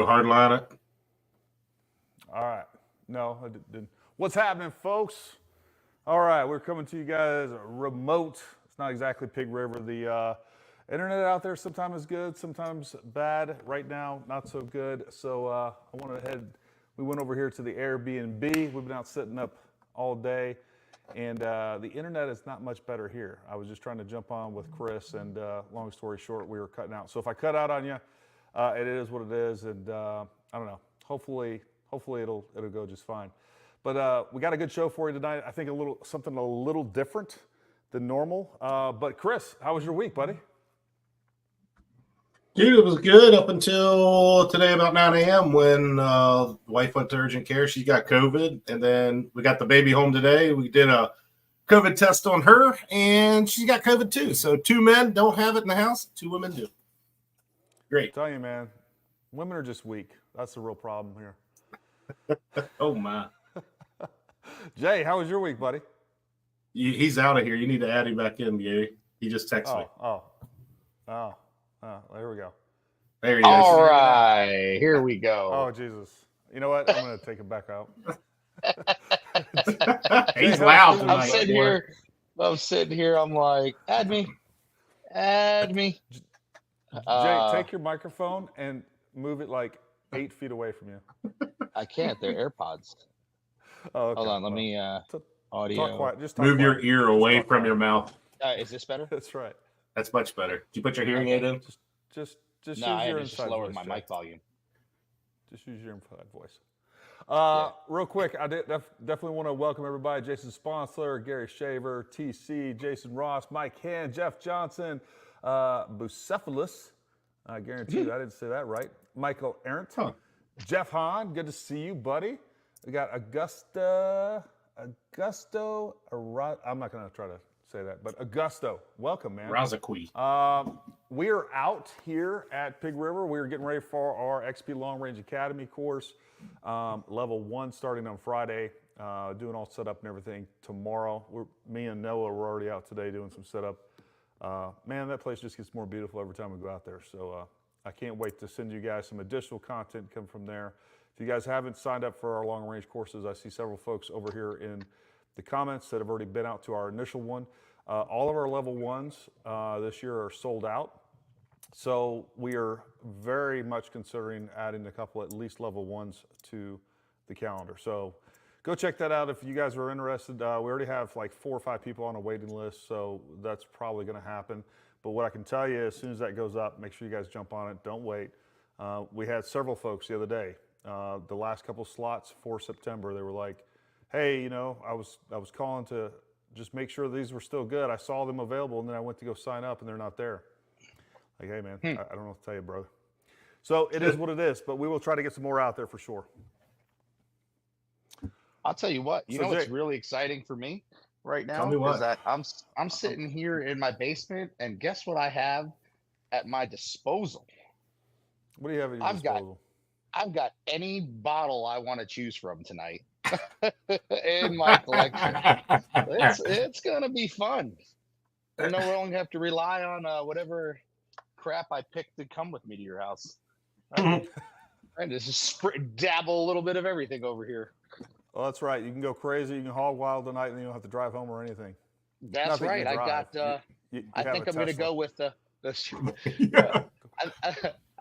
Hardline it. All right. No, I didn't. What's happening, folks? All right, we're coming to you guys remote. It's not exactly Pigg River. The internet out there sometimes is good, sometimes bad. Right now, not so good. So I wanted to head. We went over here to the Airbnb. We've been out setting up all day, and the internet is not much better here. I was just trying to jump on with Chris, and long story short, we were cutting out. So if I cut out on you, it is what it is, and I don't know. Hopefully it'll go just fine. But we got a good show for you tonight. I think something a little different than normal. But Chris, how was your week, buddy? Dude, it was good up until today about 9 a.m. when the wife went to urgent care. She got COVID, and then we got the baby home today. We did a COVID test on her, and she got COVID too. So 2 men don't have it in the house, 2 women do. Great. I tell you, man, women are just weak. That's the real problem here. Oh, my. Jay, how was your week, buddy? He's out of here. You need to add him back in, Gary. He just texted me. There we go. There he is. All right, here we go. Oh, Jesus. You know what? I'm going to take it back out. He's loud tonight. I'm sitting here. I'm like, add me. Jay, take your microphone and move it like 8 feet away from you. I can't. They're AirPods. Oh, okay. Hold on. Let me audio. Talk quiet. Just move your quiet. ear away from your mouth. Is this better? That's right. That's much better. Did you put your hearing aid in? Just use I your just inside lowered voice, my Jay. mic volume. Just use your inside voice. Real quick, I definitely want to welcome everybody. Jason Sponsler, Gary Shaver, TC, Jason Ross, Mike Hand, Jeff Johnson, Bucephalus. I guarantee you I didn't say that right. Michael Arendt. Huh. Jeff Hahn, good to see you, buddy. We got Augusto. I'm not going to try to say that, but Augusto, welcome, man. Razaqui. We are out here at Pigg River. We're getting ready for our XP Long Range Academy course, level 1 starting on Friday, doing all setup and everything tomorrow. Me and Noah were already out today doing some setup. Man, that place just gets more beautiful every time we go out there. So I can't wait to send you guys some additional content come from there. If you guys haven't signed up for our long range courses, I see several folks over here in the comments that have already been out to our initial one. All of our level 1s this year are sold out. So we are very much considering adding a couple at least level 1s to the calendar. So go check that out if you guys are interested. We already have like 4 or 5 people on a waiting list, so that's probably going to happen. But what I can tell you, as soon as that goes up, make sure you guys jump on it. Don't wait. We had several folks the other day. The last couple slots for September, they were like, hey, I was calling to just make sure these were still good. I saw them available, and then I went to go sign up, and they're not there. Like, hey, man, I don't know what to tell you, brother. So it is what it is, but we will try to get some more out there for sure. I'll tell you what. You know what's really exciting for me right now is that I'm sitting here in my basement, and guess what I have at my disposal? What do you have at your disposal? I've got any bottle I want to choose from tonight in my collection. It's gonna be fun. I know we'll only have to rely on whatever crap I picked to come with me to your house. And just dabble a little bit of everything over here. Well, that's right. You can go crazy. You can hog wild tonight, and you don't have to drive home or anything. That's right. I got. I think I'm going to go with I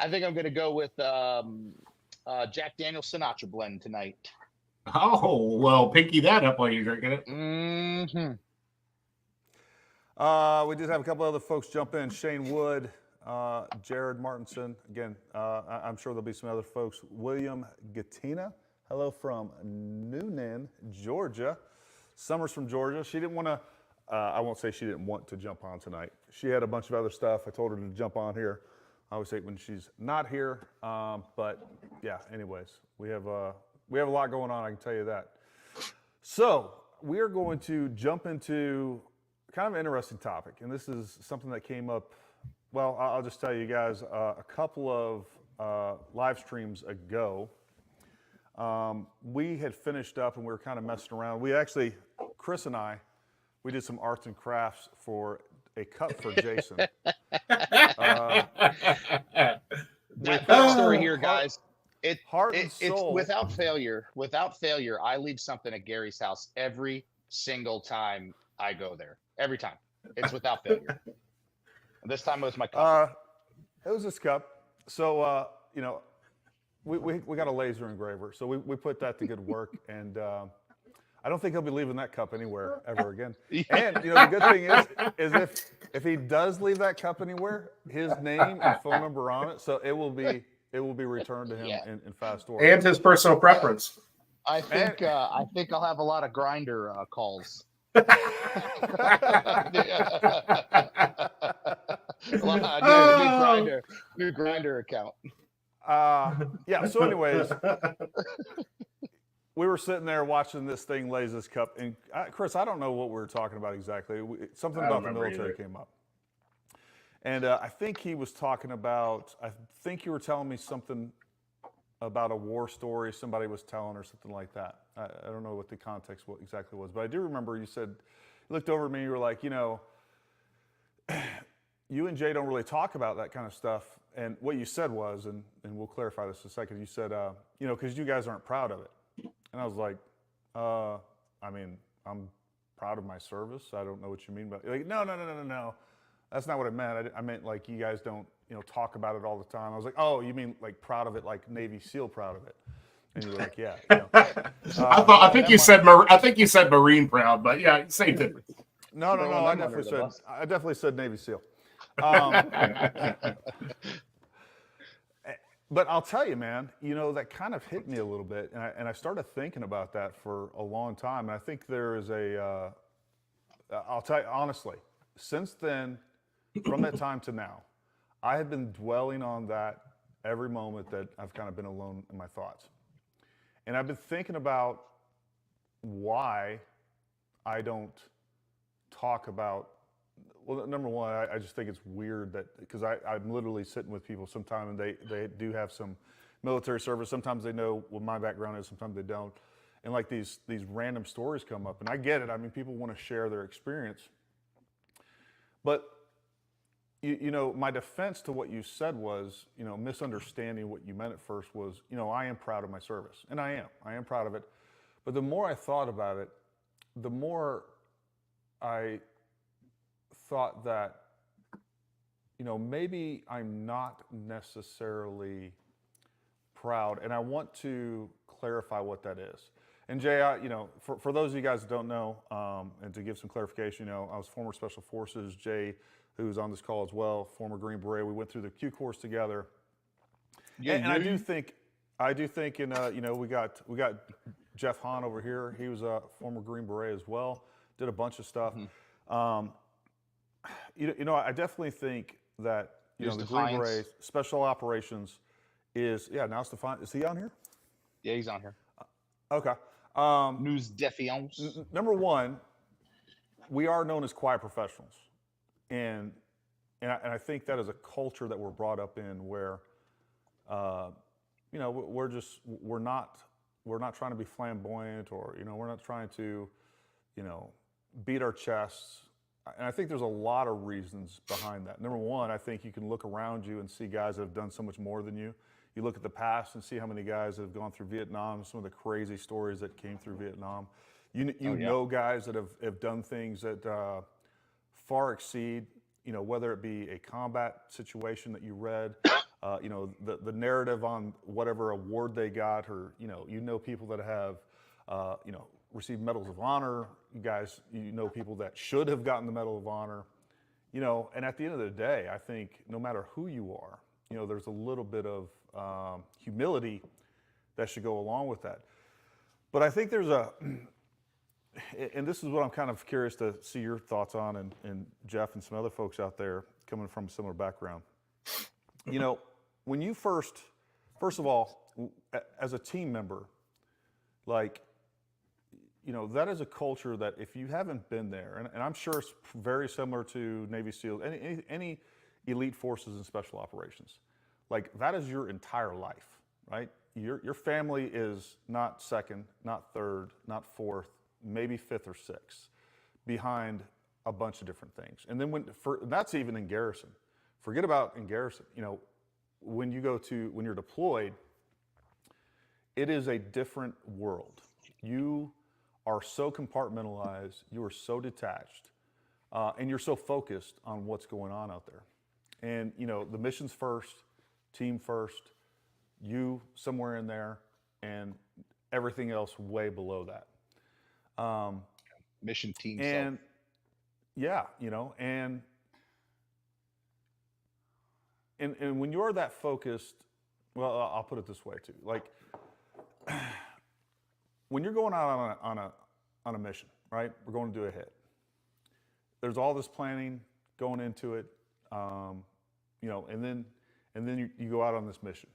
think I'm going to go with Jack Daniel's Sinatra blend tonight. Oh, well, pinky that up while you're drinking it. Mm-hmm. We did have a couple other folks jump in. Shane Wood, Jared Martinson. Again, I'm sure there'll be some other folks. William Gattina. Hello from Noonan, Georgia. Summer's from Georgia. She didn't want to, I won't say she didn't want to jump on tonight. She had a bunch of other stuff. I told her to jump on here. I always hate when she's not here. But yeah, anyways, we have a lot going on, I can tell you that. So we are going to jump into kind of an interesting topic. And this is something that came up, well, I'll just tell you guys, a couple of live streams ago. We had finished up and we were kind of messing around. We actually, Chris and I, we did some arts and crafts for a cup for Jason. Backstory here, guys. Heart and It's soul. without failure. Without failure, I leave something at Gary's house every single time I go there. Every time, it's without failure. This time it was my cup. It was this cup. So you know, we got a laser engraver, so we put that to good work, and I don't think he'll be leaving that cup anywhere ever again. And you know, the good thing is if he does leave that cup anywhere, his name and phone number on it, so it will be returned to him Yeah. in fast order. And his personal preference. I think I'll have a lot of grinder calls. New grinder account. Yeah. So, anyways, we were sitting there watching this thing lays this cup, and Chris, I don't know what we were talking about exactly. Something about the military came up, and I think he was talking about. I think you were telling me something about a war story somebody was telling or something like that. I don't know what the context exactly was, but I do remember you said, you looked over at me and you were like, you know, you and Jay don't really talk about that kind of stuff. And what you said was, and we'll clarify this in a second, you said, you know, because you guys aren't proud of it. And I was like, I mean, I'm proud of my service. I don't know what you mean by like, no. That's not what I meant. I meant like you guys don't, you know, talk about it all the time. I was like, oh, you mean like proud of it, like Navy SEAL proud of it? And you were like, yeah. You know. I think you said Marine proud, but yeah, same difference. No. I definitely said Navy SEAL. But I'll tell you, man, you know, that kind of hit me a little bit, and I started thinking about that for a long time. And I think there is I'll tell you honestly, since then, from that time to now, I have been dwelling on that every moment that I've kind of been alone in my thoughts. And I've been thinking about why I don't talk about, well, number one, I just think it's weird that, because I'm literally sitting with people sometimes and they do have some military service. Sometimes they know what my background is, sometimes they don't. And like these random stories come up, and I get it. I mean, people want to share their experience. But you know, my defense to what you said was, you know, misunderstanding what you meant at first was, you know, I am proud of my service, and I am proud of it. But the more I thought about it, the more I thought that, you know, maybe I'm not necessarily proud, and I want to clarify what that is. And Jay, you know, for those of you guys that don't know, and to give some clarification, you know, I was former Special Forces. Jay, who's on this call as well, former Green Beret. We went through the Q course together. Yeah, and I do think, and you know, we got Jeff Hahn over here. He was a former Green Beret as well. Did a bunch of stuff. Mm-hmm. You know, I definitely think that the Green Beret Special Operations is now it's defined. Is he on here? Yeah, he's on here. Okay. News Defiance. Number one, we are known as quiet professionals, and I think that is a culture that we're brought up in where, you know, we're not trying to be flamboyant, or you know, we're not trying to, you know, beat our chests. And I think there's a lot of reasons behind that. Number one, I think you can look around you and see guys that have done so much more than you. You look at the past and see how many guys have gone through Vietnam, some of the crazy stories that came through Vietnam. You know guys that have done things that far exceed, you know, whether it be a combat situation that you read, you know, the narrative on whatever award they got, or, you know people that have, you know, received medals of honor. You guys, you know people that should have gotten the Medal of Honor, you know, and at the end of the day, I think no matter who you are, you know, there's a little bit of humility that should go along with that. But I think there's and this is what I'm kind of curious to see your thoughts on, and Jeff and some other folks out there coming from a similar background. You know, when you first of all, as a team member, like, you know, that is a culture that if you haven't been there, and I'm sure it's very similar to Navy SEALs, any elite forces and special operations, like that is your entire life, right? Your family is not second, not third, not fourth, maybe fifth or sixth behind a bunch of different things. And then that's even in garrison. Forget about in garrison. You know, when you're deployed, it is a different world. You are so compartmentalized, you are so detached, and you're so focused on what's going on out there. And you know, the mission's first, team first, you somewhere in there, and everything else way below that. Mission team And self. yeah, you know, and when you're that focused, well, I'll put it this way too. Like when you're going out on a mission, right? We're going to do a hit. There's all this planning going into it, you know, and then you go out on this mission,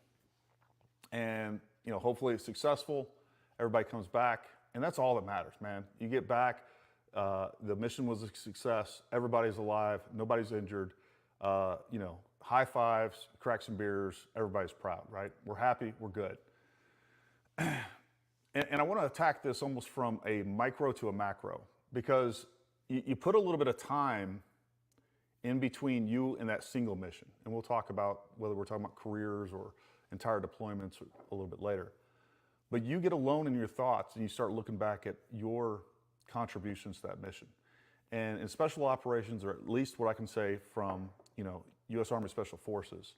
and you know, hopefully it's successful. Everybody comes back, and that's all that matters, man. You get back, the mission was a success. Everybody's alive. Nobody's injured. You know, high fives, crack some beers. Everybody's proud, right? We're happy. We're good. And I want to attack this almost from a micro to a macro, because you put a little bit of time in between you and that single mission. And we'll talk about whether we're talking about careers or entire deployments a little bit later. But you get alone in your thoughts and you start looking back at your contributions to that mission. And in special operations, or at least what I can say from, you know, U.S. Army Special Forces,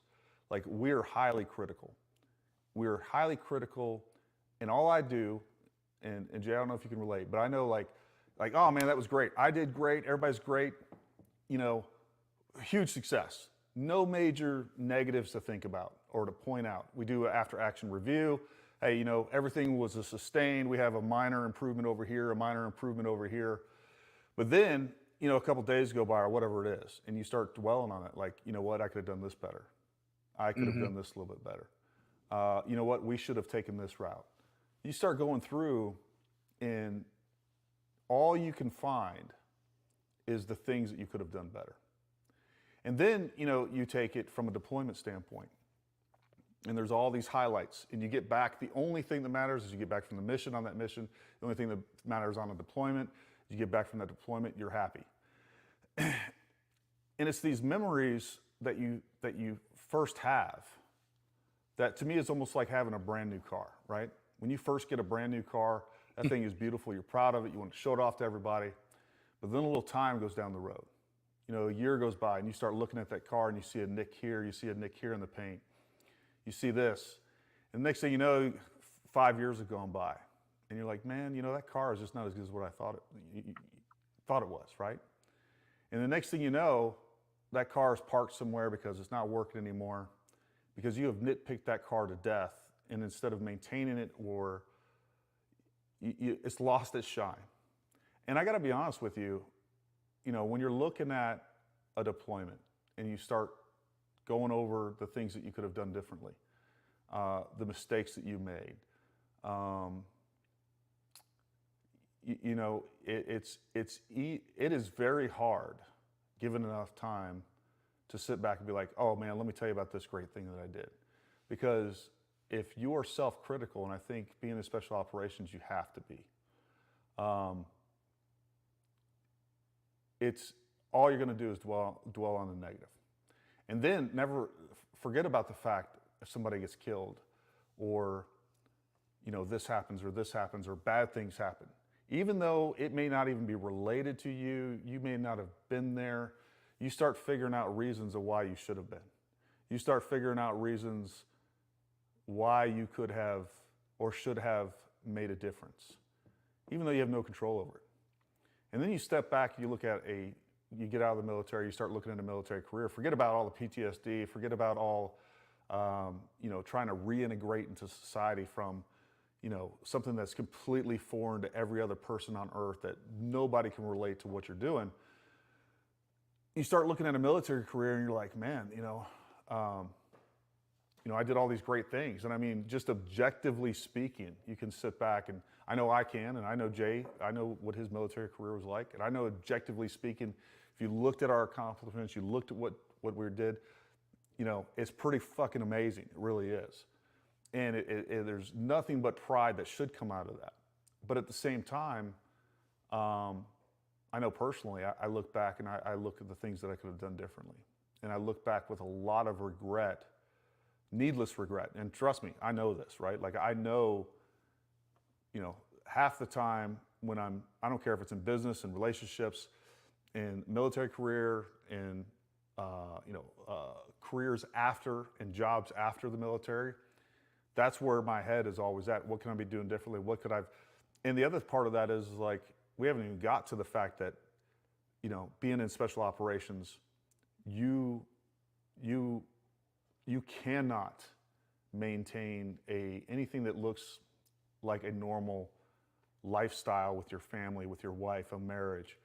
like we're highly critical. We're highly critical, and all I do, and Jay, I don't know if you can relate, but I know like, oh man, that was great. I did great. Everybody's great. You know, huge success. No major negatives to think about or to point out. We do an after action review. Hey, you know, everything was a sustained. We have a minor improvement over here, a minor improvement over here. But then, you know, a couple days go by or whatever it is, and you start dwelling on it. Like, you know what, I could have done this better. I could have done this a little bit better. You know what, we should have taken this route. You start going through, and all you can find is the things that you could have done better. And then, you know, you take it from a deployment standpoint, and there's all these highlights, and you get back. The only thing that matters is you get back from the mission on that mission. The only thing that matters on a deployment, you get back from that deployment, you're happy. And it's these memories that you first have that, to me, is almost like having a brand new car, right? When you first get a brand new car, that thing is beautiful. You're proud of it. You want to show it off to everybody. But then a little time goes down the road. You know, a year goes by, and you start looking at that car, and you see a nick here. You see a nick here in the paint. You see this. And the next thing you know, 5 years have gone by. And you're like, man, you know, that car is just not as good as what I thought it was, right? And the next thing you know, that car is parked somewhere because it's not working anymore, because you have nitpicked that car to death, and instead of maintaining it, or it's lost its shine. And I got to be honest with you, you know, when you're looking at a deployment and you start going over the things that you could have done differently, the mistakes that you made, you know, it is very hard, given enough time, to sit back and be like, oh man, let me tell you about this great thing that I did. Because if you are self-critical, and I think being in special operations, you have to be, it's all you're going to do is dwell on the negative. And then never forget about the fact if somebody gets killed, or, you know, this happens or bad things happen. Even though it may not even be related to you, you may not have been there, you start figuring out reasons of why you should have been. You start figuring out reasons why you could have or should have made a difference, even though you have no control over it. And then you step back, you look at you get out of the military, you start looking at a military career, forget about all the PTSD, forget about all, you know, trying to reintegrate into society from, you know, something that's completely foreign to every other person on earth, that nobody can relate to what you're doing. You start looking at a military career and you're like, man, you know, I did all these great things. And I mean, just objectively speaking, you can sit back, and I know I can, and I know Jay, I know what his military career was like. And I know, objectively speaking, if you looked at our accomplishments, you looked at what we did, you know, it's pretty fucking amazing. It really is. And there's nothing but pride that should come out of that. But at the same time, I know personally, I look back and I look at the things that I could have done differently. And I look back with a lot of regret needless regret. And trust me, I know this, right? Like I know, half the time when I don't care if it's in business and relationships, in military career, in careers after and jobs after the military, that's where my head is always at. What can I be doing differently? What could and the other part of that is like, we haven't even got to the fact that, being in special operations, you cannot maintain anything that looks like a normal lifestyle with your family, with your wife, a marriage.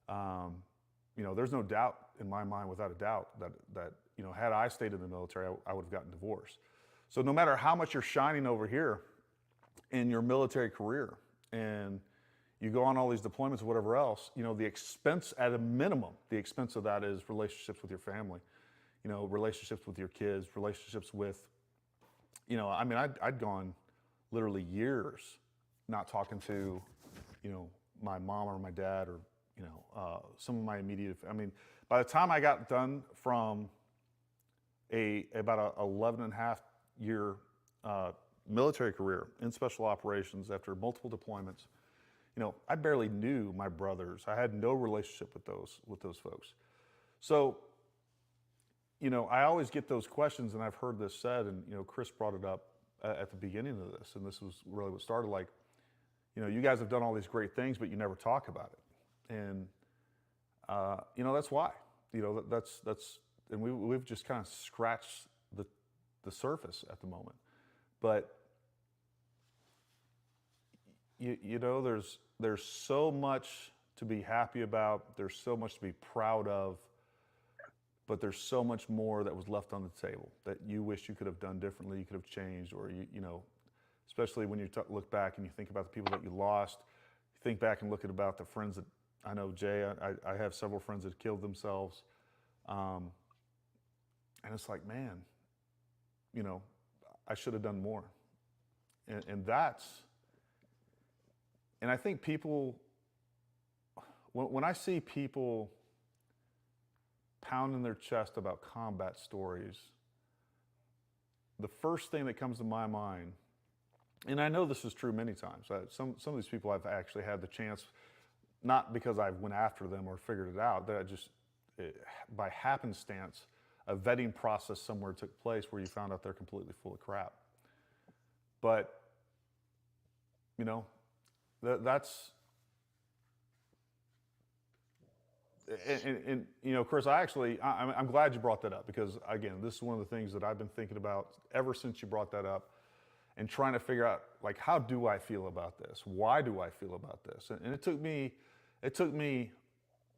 There's no doubt in my mind, without a doubt, that had I stayed in the military, I would have gotten divorced. So no matter how much you're shining over here in your military career, and you go on all these deployments or whatever else, the expense, at a minimum, the expense of that is relationships with your family, relationships with your kids, relationships with, I'd gone literally years not talking to, my mom or my dad or, some of my immediate, by the time I got done from about a 11 and a half year military career in special operations after multiple deployments, I barely knew my brothers. I had no relationship with those folks. So, I always get those questions, and I've heard this said, and Chris brought it up at the beginning of this, and this was really what started. Like, you guys have done all these great things, but you never talk about it, and that's why. That's and we've just kind of scratched the surface at the moment, but. There's so much to be happy about. There's so much to be proud of, but there's so much more that was left on the table that you wish you could have done differently, you could have changed, or especially when you look back and you think about the people that you lost, you think back and look at about the friends that I know, Jay, I have several friends that killed themselves, and it's like, man, I should have done more, and that's. And I think people, when I see people pounding their chest about combat stories, the first thing that comes to my mind, and I know this is true many times, some of these people I've actually had the chance, not because I went after them or figured it out, that by happenstance, a vetting process somewhere took place where you found out they're completely full of crap. But, that's, and Chris, I'm glad you brought that up, because again, this is one of the things that I've been thinking about ever since you brought that up, and trying to figure out, like, how do I feel about this? Why do I feel about this? And it took me,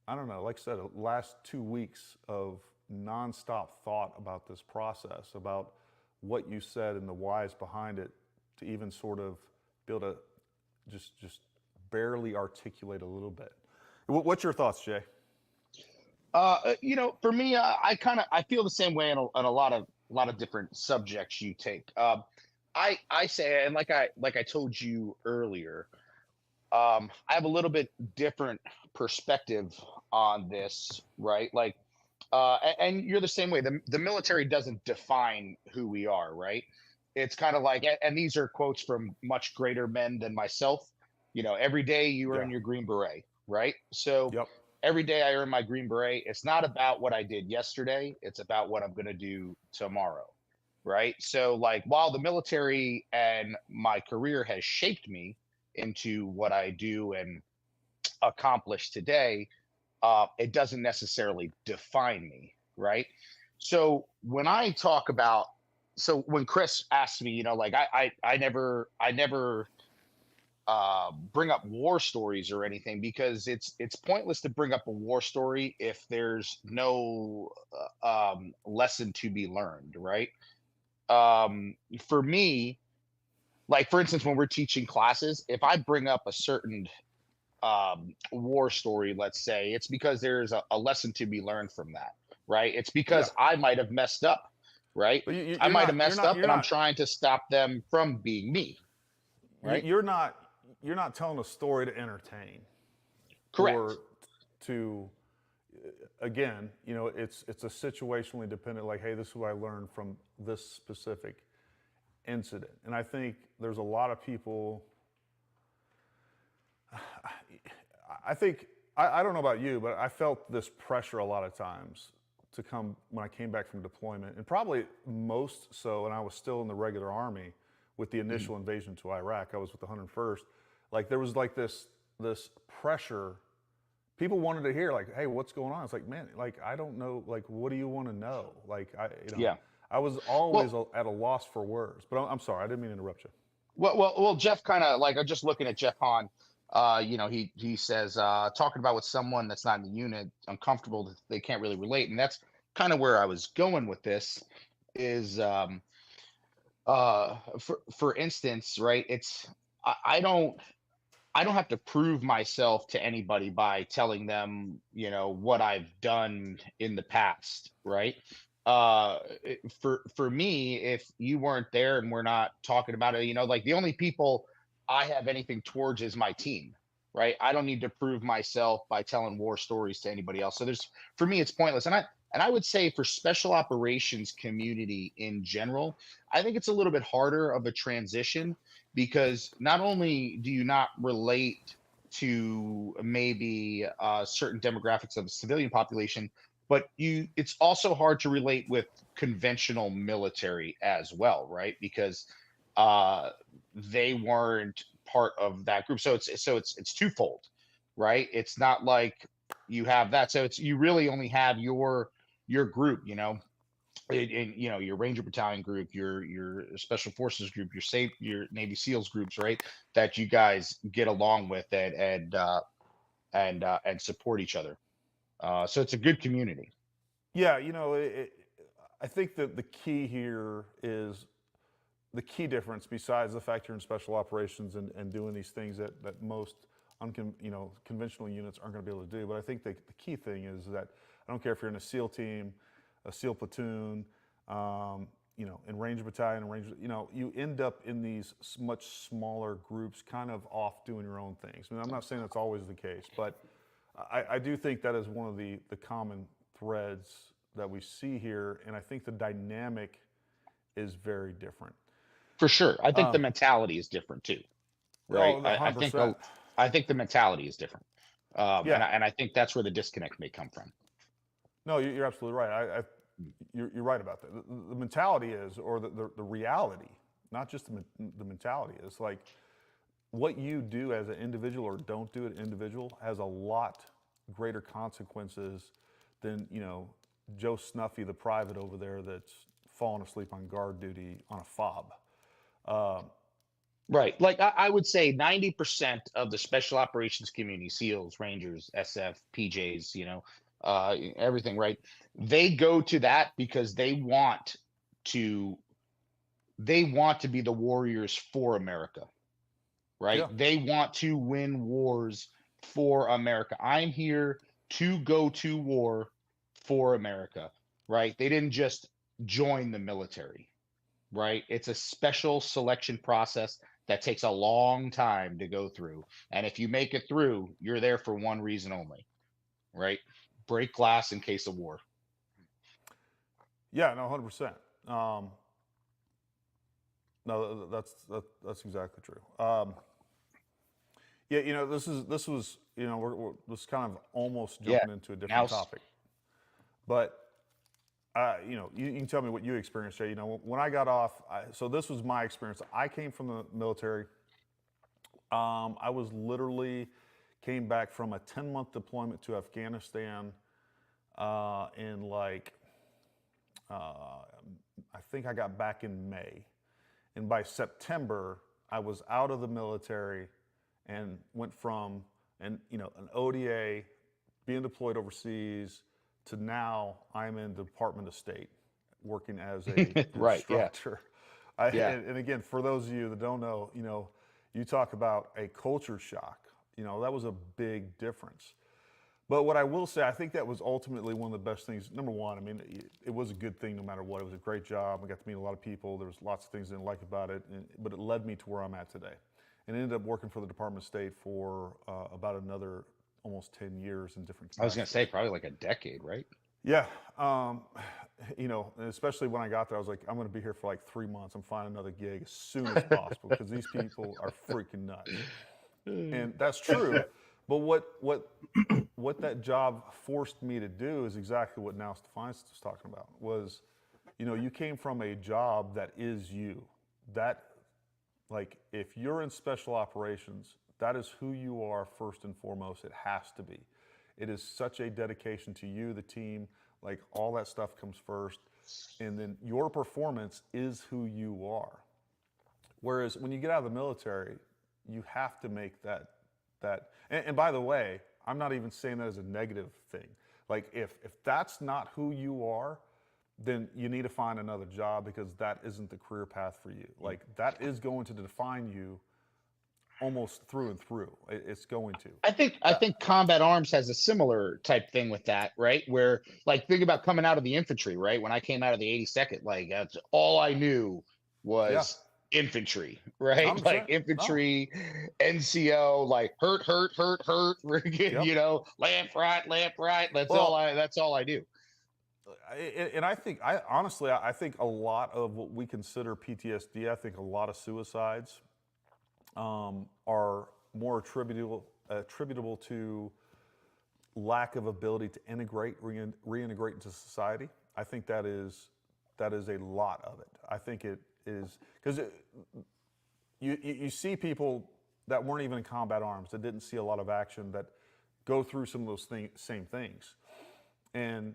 I don't know, like I said, the last 2 weeks of nonstop thought about this process, about what you said and the whys behind it, to even sort of be able to just barely articulate a little bit. What's your thoughts, Jay? For me, I feel the same way on a lot of different subjects you take. I say, and like I told you earlier, I have a little bit different perspective on this, right? Like, and you're the same way. The military doesn't define who we are, right? It's kind of like, and these are quotes from much greater men than myself. Every day you earn your Green Beret, right? So Yep. every day I earn my Green Beret. It's not about what I did yesterday. It's about what I'm going to do tomorrow, right? So, like, while the military and my career has shaped me into what I do and accomplish today, it doesn't necessarily define me, right? So when I talk about, when Chris asked me, like, I never bring up war stories or anything, because it's pointless to bring up a war story if there's no lesson to be learned, right? For me, like, for instance, when we're teaching classes, if I bring up a certain war story, let's say, it's because there's a lesson to be learned from that, right? It's because I might have messed up, right? I might have messed up, and I'm trying to stop them from being me, right? You're not telling a story to entertain. Correct. Or to, again, you know, it's a situationally dependent, like, hey, this is what I learned from this specific incident. And I think there's a lot of people, I think, I don't know about you, but I felt this pressure a lot of times to come when I came back from deployment, and probably most so, and I was still in the regular Army with the initial invasion to Iraq. I was with the 101st. Like, there was like this pressure. People wanted to hear, like, hey, what's going on? It's like, man, like, I don't know, like, what do you want to know? Like, I was always at a loss for words. But I'm sorry, I didn't mean to interrupt you. Well, Jeff kind of like, I'm just looking at Jeff Hahn. You know, he says, talking about with someone that's not in the unit, uncomfortable that they can't really relate. And that's kind of where I was going with this is, for instance, right. I don't have to prove myself to anybody by telling them, you know, what I've done in the past. Right. For me, if you weren't there and we're not talking about it, you know, like the only people I have anything towards is my team, right? I don't need to prove myself by telling war stories to anybody else. So for me, it's pointless. And I would say for special operations community in general, I think it's a little bit harder of a transition because not only do you not relate to maybe certain demographics of the civilian population, but it's also hard to relate with conventional military as well, right? Because they weren't part of that group. So it's twofold, right? It's not like you have that. So you really only have your group, you know, you know, your Ranger Battalion group, your Special Forces group, your Navy SEALs groups, right? That you guys get along with and support each other. So it's a good community. Yeah, you know, I think that the key here is the key difference, besides the fact you're in special operations and doing these things that most conventional units aren't going to be able to do. But I think the key thing is that I don't care if you're in a SEAL team, a SEAL platoon, you know, in Ranger Battalion, you know, you end up in these much smaller groups, kind of off doing your own things. I mean, I'm not saying that's always the case, but I do think that is one of the common threads that we see here, and I think the dynamic is very different. For sure. I think the mentality is different too, right? Oh, 100%. I think the mentality is different. Yeah. And I think that's where the disconnect may come from. No, you're absolutely right. You're right about that. The mentality is, or the reality, not just the mentality, is like what you do as an individual or don't do as an individual has a lot greater consequences than, you know, Joe Snuffy, the private over there that's falling asleep on guard duty on a fob. Right. Like I would say 90% of the special operations community, SEALs, Rangers, SF, PJs, you know, everything, right? They go to that because they want to be the warriors for America, right? Yeah. They want to win wars for America. I'm here to go to war for America, right? They didn't just join the military, right? It's a special selection process that takes a long time to go through. And if you make it through, you're there for one reason only, right? Break glass in case of war. Yeah, no, 100%. No, that's exactly true. Yeah, you know, this was, you know, we're this kind of almost jumping into a different topic, but you know, you can tell me what you experienced, Jay. You know, when I got off, so this was my experience. I came from the military. I was literally came back from a 10-month deployment to Afghanistan in like, I think I got back in May. And by September, I was out of the military and went from an ODA, being deployed overseas, to now I'm in the Department of State working as a right, instructor. And again, for those of you that don't know, you know, you talk about a culture shock. You know, that was a big difference. But what I will say, I think that was ultimately one of the best things. Number one, I mean, it was a good thing no matter what. It was a great job. I got to meet a lot of people. There was lots of things I didn't like about it, but it led me to where I'm at today. And I ended up working for the Department of State for about another almost 10 years in different I was going to capacities. say probably like a decade, right? Yeah. You know, especially when I got there, I was like, I'm going to be here for like 3 months. I'm finding another gig as soon as possible because these people are freaking nuts. And that's true. But what that job forced me to do is exactly what Now Defiance was talking about was, you know, you came from a job that is you. That, like, if you're in special operations, that is who you are first and foremost. It has to be. It is such a dedication to you, the team, like all that stuff comes first. And then your performance is who you are. Whereas when you get out of the military, you have to make that. And by the way, I'm not even saying that as a negative thing. Like if that's not who you are, then you need to find another job because that isn't the career path for you. Like that is going to define you almost through and through. It's going to. I think combat arms has a similar type thing with that, right? Where like think about coming out of the infantry, right? When I came out of the 82nd, like that's all I knew was infantry, right? 100%. Like infantry, NCO, like hurt, Yep. you know, left, right. That's all I do. And I think, honestly, I think a lot of what we consider PTSD, I think a lot of suicides are more attributable to lack of ability to reintegrate into society. I think that is a lot of it. I think it is because you see people that weren't even in combat arms, that didn't see a lot of action, that go through some of those same things, and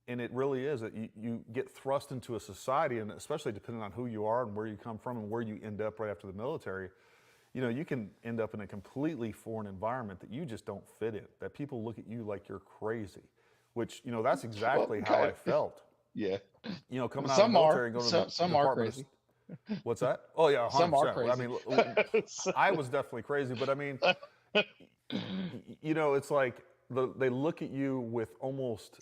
it really is that you get thrust into a society, and especially depending on who you are and where you come from and where you end up right after the military, you know, you can end up in a completely foreign environment that you just don't fit in, that people look at you like you're crazy, which, you know, that's exactly how I felt. Yeah. You know, coming out of the military and going to the some Department are crazy. What's that? Oh yeah, 100%. Some are crazy. I mean, I was definitely crazy, but I mean, you know, it's like they look at you with almost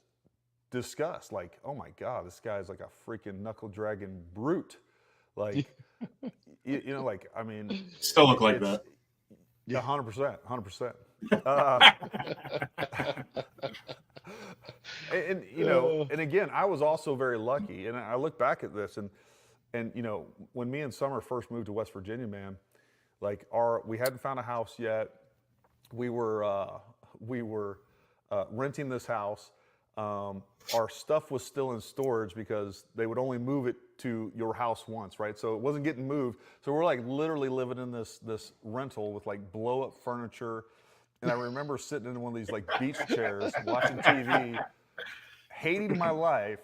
disgust, like, oh my God, this guy's like a freaking knuckle dragging brute. Like, you know, like, I mean, Still look like that. Yeah, 100%. And you know, and again, I was also very lucky, and I look back at this, and you know, when me and Summer first moved to West Virginia, man, like we hadn't found a house yet. We were renting this house. Our stuff was still in storage because they would only move it to your house once, right? So it wasn't getting moved. So we're like literally living in this rental with like blow up furniture. And I remember sitting in one of these like beach chairs watching TV, hating my life,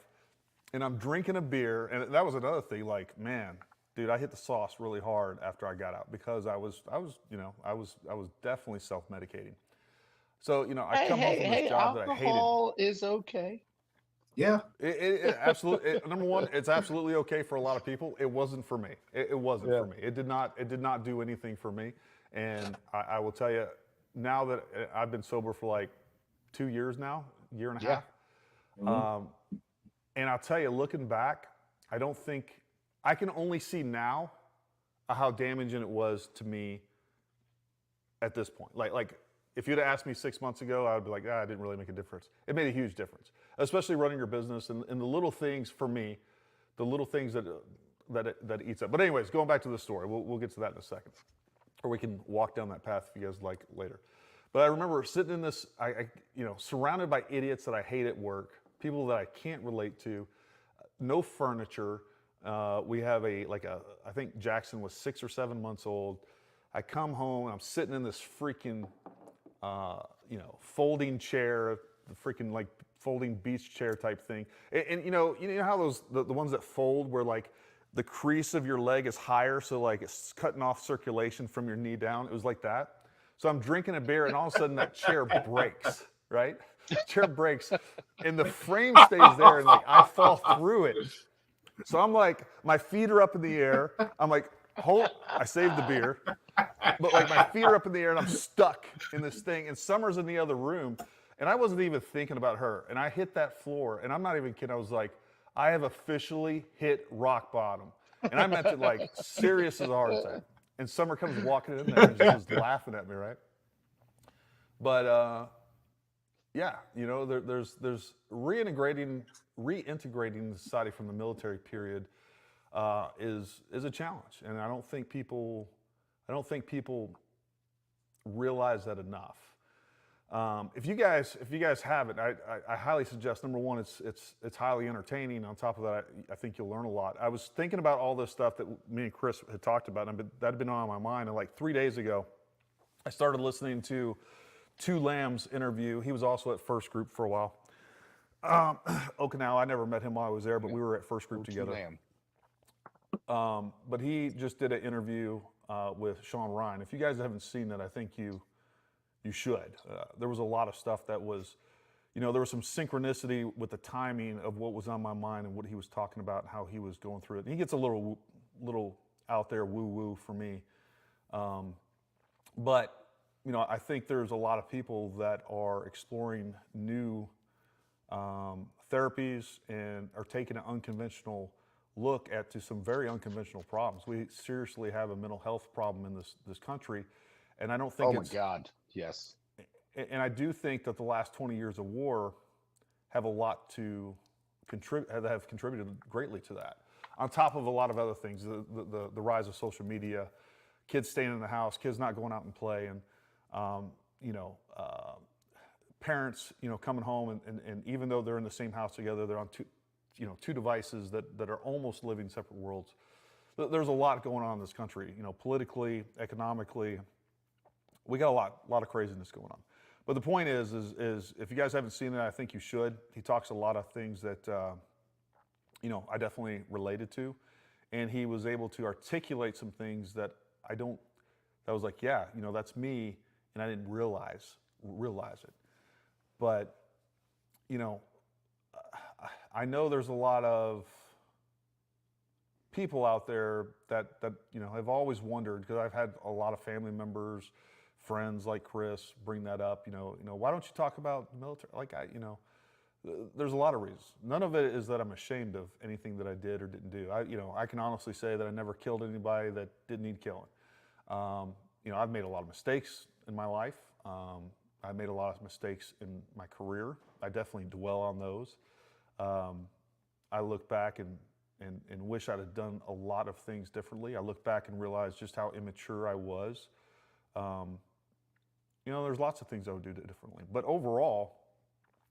and I'm drinking a beer. And that was another thing, like, man, dude, I hit the sauce really hard after I got out because I was definitely self-medicating. So, you know, I come home from this job that I hated. Alcohol is okay. Yeah. It absolutely. Number one, it's absolutely okay for a lot of people. It wasn't for me. It wasn't for me. It did not do anything for me. And I will tell you, now that I've been sober for like 2 years now, year and a half. Mm-hmm. And I'll tell you, looking back, I don't think I can only see now how damaging it was to me at this point. Like if you'd have asked me 6 months ago, I would be like, it didn't really make a difference. It made a huge difference, especially running your business and the little things for me, the little things that it eats up. But anyways, going back to the story, we'll get to that in a second, or we can walk down that path if you guys like later. But I remember sitting in this, surrounded by idiots that I hate at work, people that I can't relate to, no furniture. We have I think Jackson was 6 or 7 months old. I come home and I'm sitting in this freaking, folding chair, the freaking like folding beach chair type thing. And you know how those, the ones that fold where like the crease of your leg is higher, so like it's cutting off circulation from your knee down. It was like that. So I'm drinking a beer and all of a sudden that chair breaks, right? Chair breaks and the frame stays there and like I fall through it. So I'm like, my feet are up in the air. I'm like, I saved the beer. But like my feet are up in the air and I'm stuck in this thing and Summer's in the other room and I wasn't even thinking about her. And I hit that floor and I'm not even kidding. I was like, I have officially hit rock bottom. And I meant it like serious as a heart attack. And Summer comes walking in there and just was laughing at me, right? But yeah, there's reintegrating the society from the military period is a challenge, and I don't think people realize that enough. If you guys have it, I highly suggest. Number one, it's highly entertaining. On top of that, I think you'll learn a lot. I was thinking about all this stuff that me and Chris had talked about, and that had been on my mind. And like 3 days ago, I started listening to Lamb's interview. He was also at First Group for a while. Okinawa, I never met him while I was there, but we were at First Group together. But he just did an interview with Sean Ryan. If you guys haven't seen that, I think you should. There was a lot of stuff that was, there was some synchronicity with the timing of what was on my mind and what he was talking about, and how he was going through it. And he gets a little out there woo-woo for me. But I think there's a lot of people that are exploring new therapies and are taking an unconventional look at some very unconventional problems. We seriously have a mental health problem in this country, and I don't think. Oh my God, yes. And I do think that the last 20 years of war have a lot to have contributed greatly to that. On top of a lot of other things, the rise of social media, kids staying in the house, kids not going out and play, and parents, coming home and even though they're in the same house together, they're on two devices that are almost living separate worlds. There's a lot going on in this country, politically, economically. We got a lot of craziness going on. But the point is if you guys haven't seen it, I think you should. He talks a lot of things that, I definitely related to. And he was able to articulate some things that that was like, yeah, that's me. And I didn't realize it. But, I know there's a lot of people out there that have always wondered, because I've had a lot of family members, friends like Chris bring that up. Why don't you talk about the military? Like there's a lot of reasons. None of it is that I'm ashamed of anything that I did or didn't do. I can honestly say that I never killed anybody that didn't need killing. I've made a lot of mistakes in my life. I made a lot of mistakes in my career. I definitely dwell on those. I look back and wish I'd have done a lot of things differently. I look back and realize just how immature I was. There's lots of things I would do differently. But overall,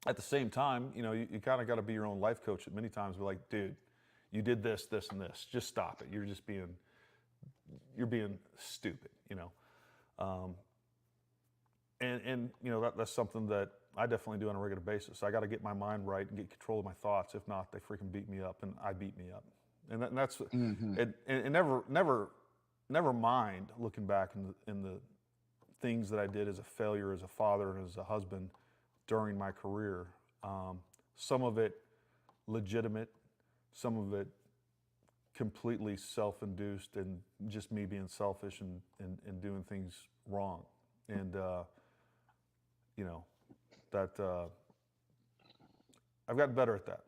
at the same time, you kind of got to be your own life coach at many times. We're like, dude, you did this, this, and this. Just stop it. You're being stupid, that's something that I definitely do on a regular basis. I got to get my mind right and get control of my thoughts. If not, they freaking beat me up, and I beat me up. And that's Mm-hmm. and never mind looking back in the things that I did as a failure, as a father, and as a husband during my career. Some of it legitimate, some of it completely self-induced and just me being selfish and doing things wrong. And that I've gotten better at that.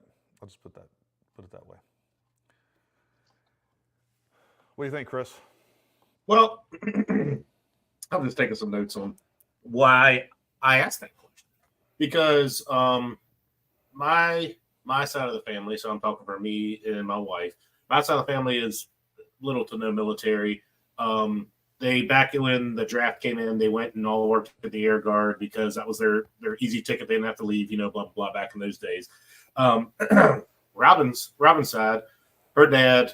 I'll just put it that way. What do you think, Chris? Well, I'm just taking some notes on why I asked that question, because my side of the family, so I'm talking for me and my wife, my side of the family is little to no military. They, back when the draft came in, they went and all worked at the Air Guard because that was their easy ticket. They didn't have to leave, blah, blah, blah, back in those days. Robin's side, her dad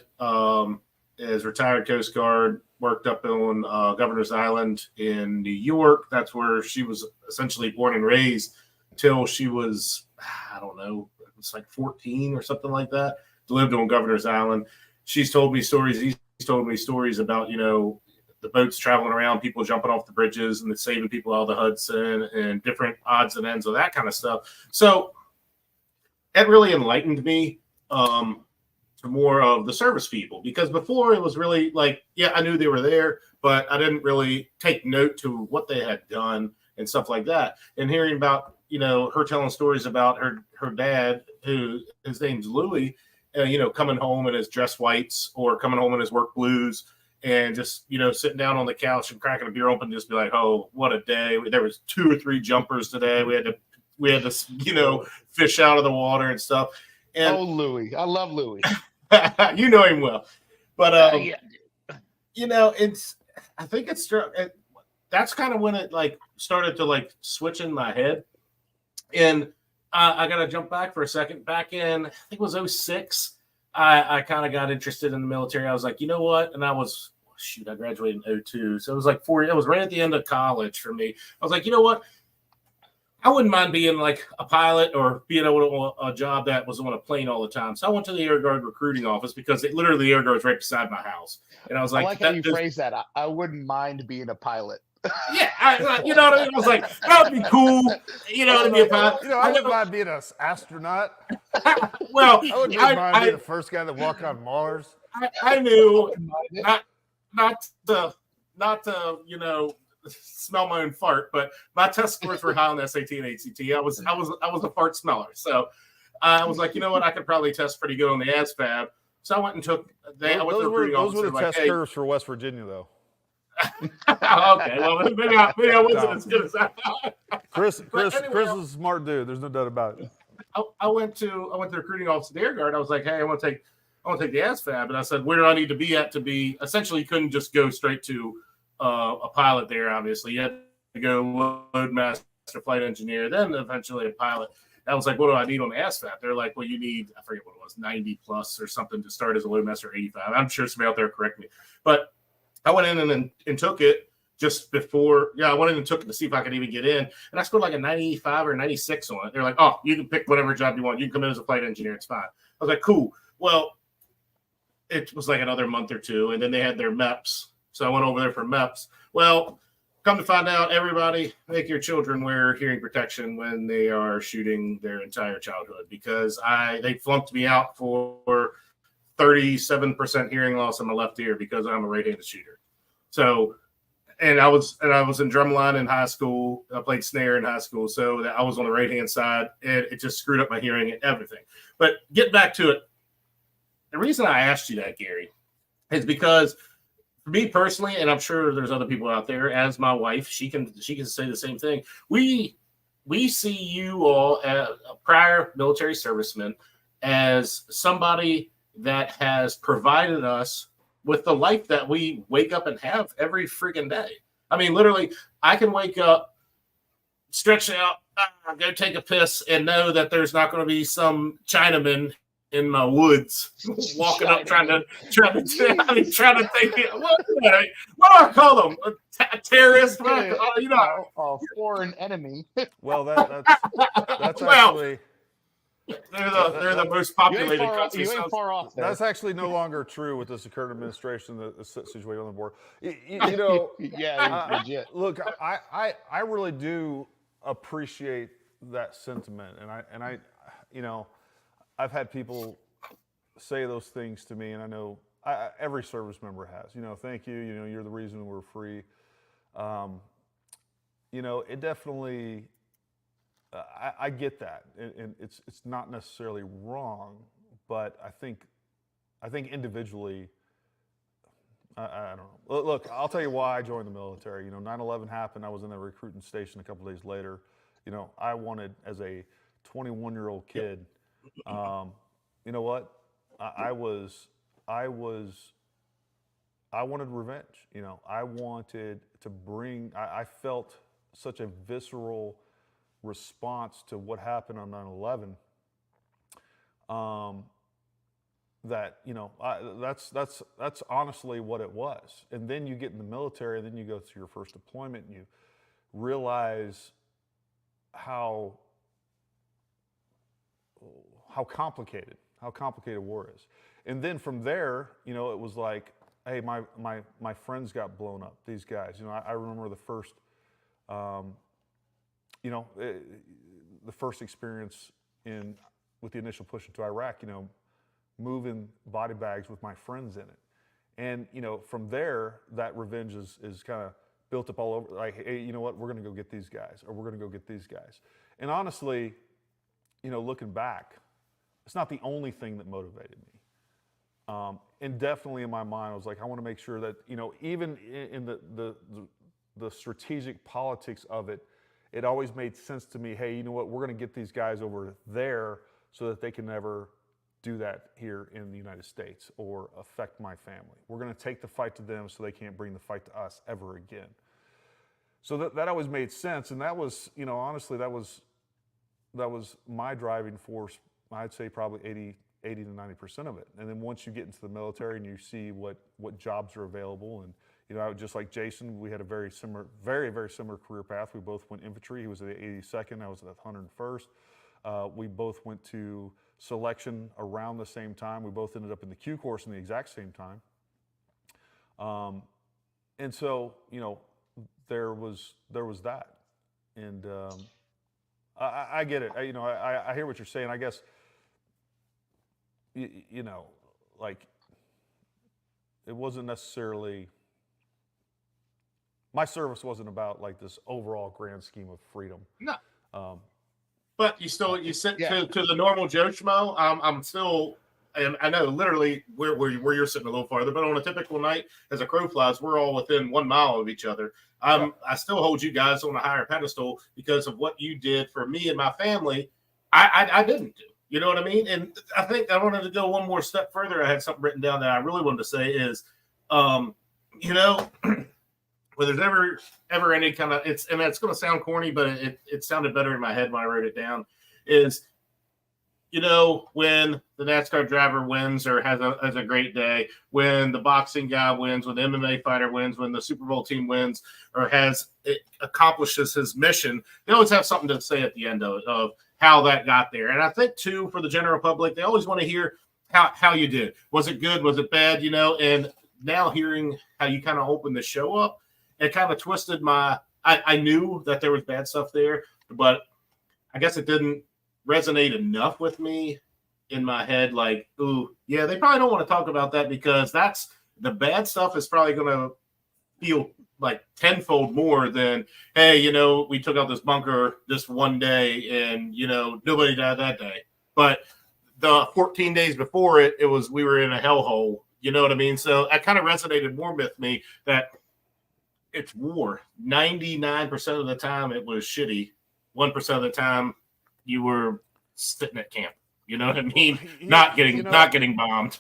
is retired Coast Guard, worked up on Governor's Island in New York. That's where she was essentially born and raised till she was, I don't know, it was like 14 or something like that. Lived on Governor's Island. She's told me stories. He's told me stories about, the boats traveling around, people jumping off the bridges and saving people out of the Hudson and different odds and ends of that kind of stuff. So it really enlightened me to more of the service people, because before it was really like, yeah, I knew they were there, but I didn't really take note to what they had done and stuff like that. And hearing about, her telling stories about her dad, who his name's Louie, coming home in his dress whites or coming home in his work blues and just, sitting down on the couch and cracking a beer open, just be like, oh, what a day. There was 2 or 3 jumpers today. We had to, fish out of the water and stuff. And Louis. I love Louis. you know him well. But, Yeah. I think that's kind of when it like started to like switch in my head. And I got to jump back for a second. Back in, I think it was 2006, I kind of got interested in the military. I was like, you know what? And I graduated in 2002. So it was like 4 years. It was right at the end of college for me. I was like, you know what? I wouldn't mind being like a pilot or being able to a job that was on a plane all the time. So I went to the Air Guard recruiting office because the Air Guard was right beside my house. And I was like, I like how you phrase that. I wouldn't mind being a pilot. Yeah, you know what I mean? I was like, that would be cool, to be a pilot. I wouldn't mind being an astronaut. Well, I wouldn't mind being the first guy that walked on Mars. I knew not to smell my own fart, but my test scores were high on the SAT and ACT. I was a fart smeller, so I was like, you know what, I could probably test pretty good on the ASVAB. So I went and took. Those were the test curves for West Virginia, though. Okay, well maybe I wasn't as good as I thought. Chris is a smart dude. There's no doubt about it. I went to the recruiting office of the Air Guard. I was like, hey, I want to take the ASVAB, and I said, where do I need to be at to be? Essentially, you couldn't just go straight to a pilot there. Obviously, you had to go load master, flight engineer, then eventually a pilot. I was like, what do I need on the ASVAB? They're like, well, you need, I forget what it was, 90 plus or something to start as a load master, 85. I'm sure somebody out there correct me, but I went in and took it just before. Yeah, I went in and took it to see if I could even get in. And I scored like a 95 or 96 on it. They're like, oh, you can pick whatever job you want. You can come in as a flight engineer. It's fine. I was like, cool. Well, it was like another month or two. And then they had their MEPS. So I went over there for MEPS. Well, come to find out, everybody, make your children wear hearing protection when they are shooting their entire childhood, because they flunked me out for 37% hearing loss on my left ear because I'm a right-handed shooter. So, and I was in drumline in high school. I played snare in high school, so that I was on the right-hand side, and it just screwed up my hearing and everything. But get back to it. The reason I asked you that, Gary, is because for me personally, and I'm sure there's other people out there, as my wife, she can say the same thing. We see you all as prior military servicemen as somebody that has provided us with the life that we wake up and have every freaking day. I mean, literally, I can wake up, stretch out, go take a piss, and know that there's not going to be some Chinaman in my woods walking up trying to think, what do I call them? A terrorist? A foreign enemy. Well, that's actually. They're the most populated country. You ain't far off there. That's actually no longer true with this current administration, the situation on the board. Yeah, legit. Look, I really do appreciate that sentiment, and I I've had people say those things to me, and I know every service member has. Thank you. You're the reason we're free. It definitely. I get that, and it's not necessarily wrong, but I think individually, I don't know. Look, I'll tell you why I joined the military. 9/11 happened. I was in a recruiting station a couple days later. I wanted, as a 21-year-old kid, you know what? I wanted revenge. I wanted to bring. I felt such a visceral response to what happened on 9/11, that that's honestly what it was. And then you get in the military, and then you go through your first deployment, and you realize how complicated war is. And then from there, it was like, hey, my friends got blown up. These guys, I remember the first. The first experience with the initial push into Iraq, moving body bags with my friends in it. And, from there, that revenge is kind of built up all over. Like, hey, you know what? We're going to go get these guys, or we're going to go get these guys. And honestly, looking back, it's not the only thing that motivated me. And definitely in my mind, I was like, I want to make sure that, even in the strategic politics of it, it always made sense to me. Hey, you know what? We're going to get these guys over there so that they can never do that here in the United States or affect my family. We're going to take the fight to them so they can't bring the fight to us ever again. So that always made sense. And that was, honestly, that was my driving force. I'd say probably 80 to 90% of it. And then once you get into the military and you see what jobs are available, and I would, just like Jason, we had a very similar, very, very similar career path. We both went infantry. He was at the 82nd. I was at the 101st. We both went to selection around the same time. We both ended up in the Q course in the exact same time. And so, there was that. And I get it. I hear what you're saying. I guess, like, it wasn't necessarily, my service wasn't about like this overall grand scheme of freedom. No. But you sit to the normal Joe Schmo. I'm still, and I know literally where you're sitting a little farther, but on a typical night, as a crow flies, we're all within 1 mile of each other. I still hold you guys on a higher pedestal because of what you did for me and my family. I didn't do. You know what I mean? And I think I wanted to go one more step further. I had something written down that I really wanted to say is, where there's ever any kind of, it's going to sound corny, but it sounded better in my head when I wrote it down, is, when the NASCAR driver wins or has a great day, when the boxing guy wins, when the MMA fighter wins, when the Super Bowl team wins or accomplishes his mission, they always have something to say at the end of how that got there. And I think too, for the general public, they always want to hear how you did. Was it good? Was it bad? And now hearing how you kind of opened the show up, it kind of twisted I knew that there was bad stuff there, but I guess it didn't resonate enough with me in my head. Like, ooh, yeah, they probably don't want to talk about that because that's the bad stuff is probably going to feel like tenfold more than, hey, we took out this bunker this one day and, nobody died that day. But the 14 days before we were in a hellhole. You know what I mean? So that kind of resonated more with me that it's war. 99% of the time it was shitty. 1% of the time you were sitting at camp. You know what I mean? Not getting bombed.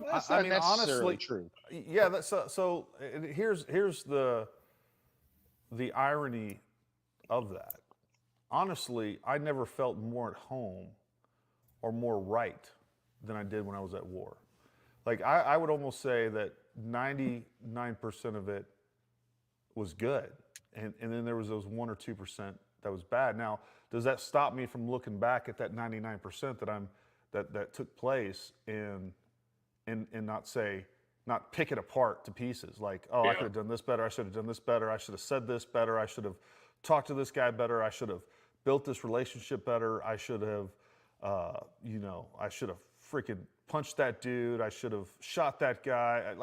That's not necessarily honestly true. Yeah, so here's the irony of that. Honestly, I never felt more at home or more right than I did when I was at war. Like, I would almost say that 99% of it was good. And then there was those 1 or 2% that was bad. Now, does that stop me from looking back at that 99% that took place and not pick it apart to pieces? Like, I could have done this better. I should have done this better. I should have said this better. I should have talked to this guy better. I should have built this relationship better. I should have, I should have freaking punched that dude. I should have shot that guy.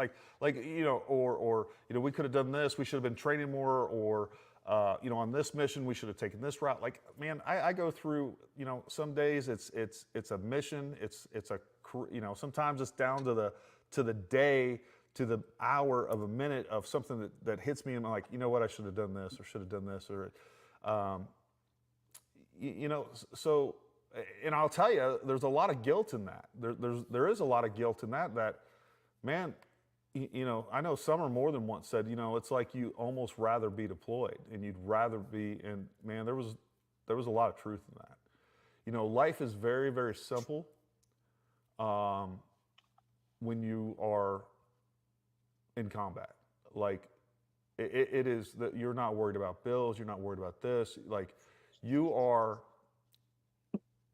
Or we could have done this. We should have been training more. Or, on this mission, we should have taken this route. Like, man, I go through, some days it's a mission. It's sometimes it's down to the day, to the hour of a minute of something that hits me and I'm like, you know what, I should have done this or should have done this or, so, and I'll tell you, there's a lot of guilt in that. There is a lot of guilt in that, man, I know Summer more than once said, it's like you almost rather be deployed and you'd rather be, and man, there was a lot of truth in that. Life is very, very simple when you are in combat. Like, it is that you're not worried about bills, you're not worried about this. Like, you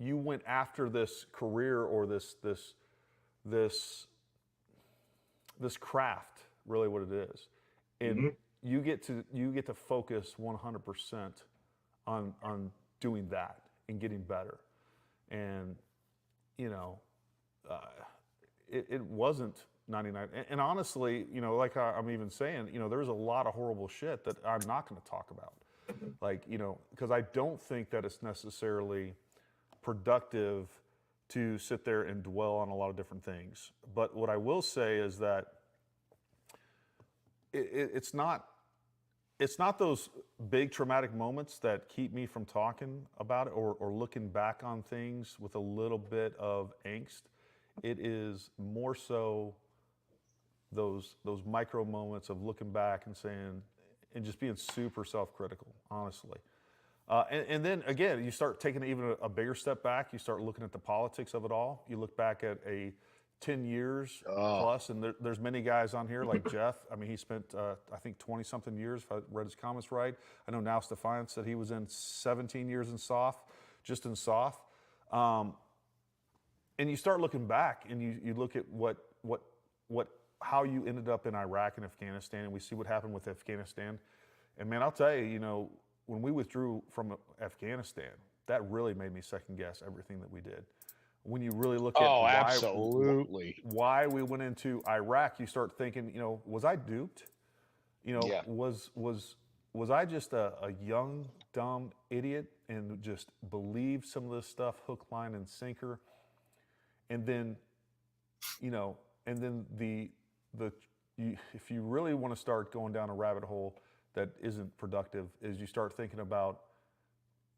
went after this career or this craft, really what it is. And you get to focus 100% on doing that and getting better. And, it wasn't 99. And honestly, like I'm even saying, there's a lot of horrible shit that I'm not going to talk about. Like, because I don't think that it's necessarily productive to sit there and dwell on a lot of different things. But what I will say is that it's not those big traumatic moments that keep me from talking about it or looking back on things with a little bit of angst. It is more so those micro moments of looking back and saying, and just being super self-critical, honestly. And then again, you start taking even a bigger step back. You start looking at the politics of it all. You look back at a 10 years plus, and there's many guys on here like Jeff. I mean, he spent, I think, 20-something years, if I read his comments right. I know now Stefan said he was in 17 years in SOF, just in SOF. And you start looking back, and you look at how you ended up in Iraq and Afghanistan, and we see what happened with Afghanistan. And man, I'll tell you, when we withdrew from Afghanistan, that really made me second guess everything that we did. When you really look at absolutely. why we went into Iraq, you start thinking, was I duped? Was I just a young, dumb idiot and just believed some of this stuff hook, line, and sinker? And then, if you really want to start going down a rabbit hole that isn't productive, is you start thinking about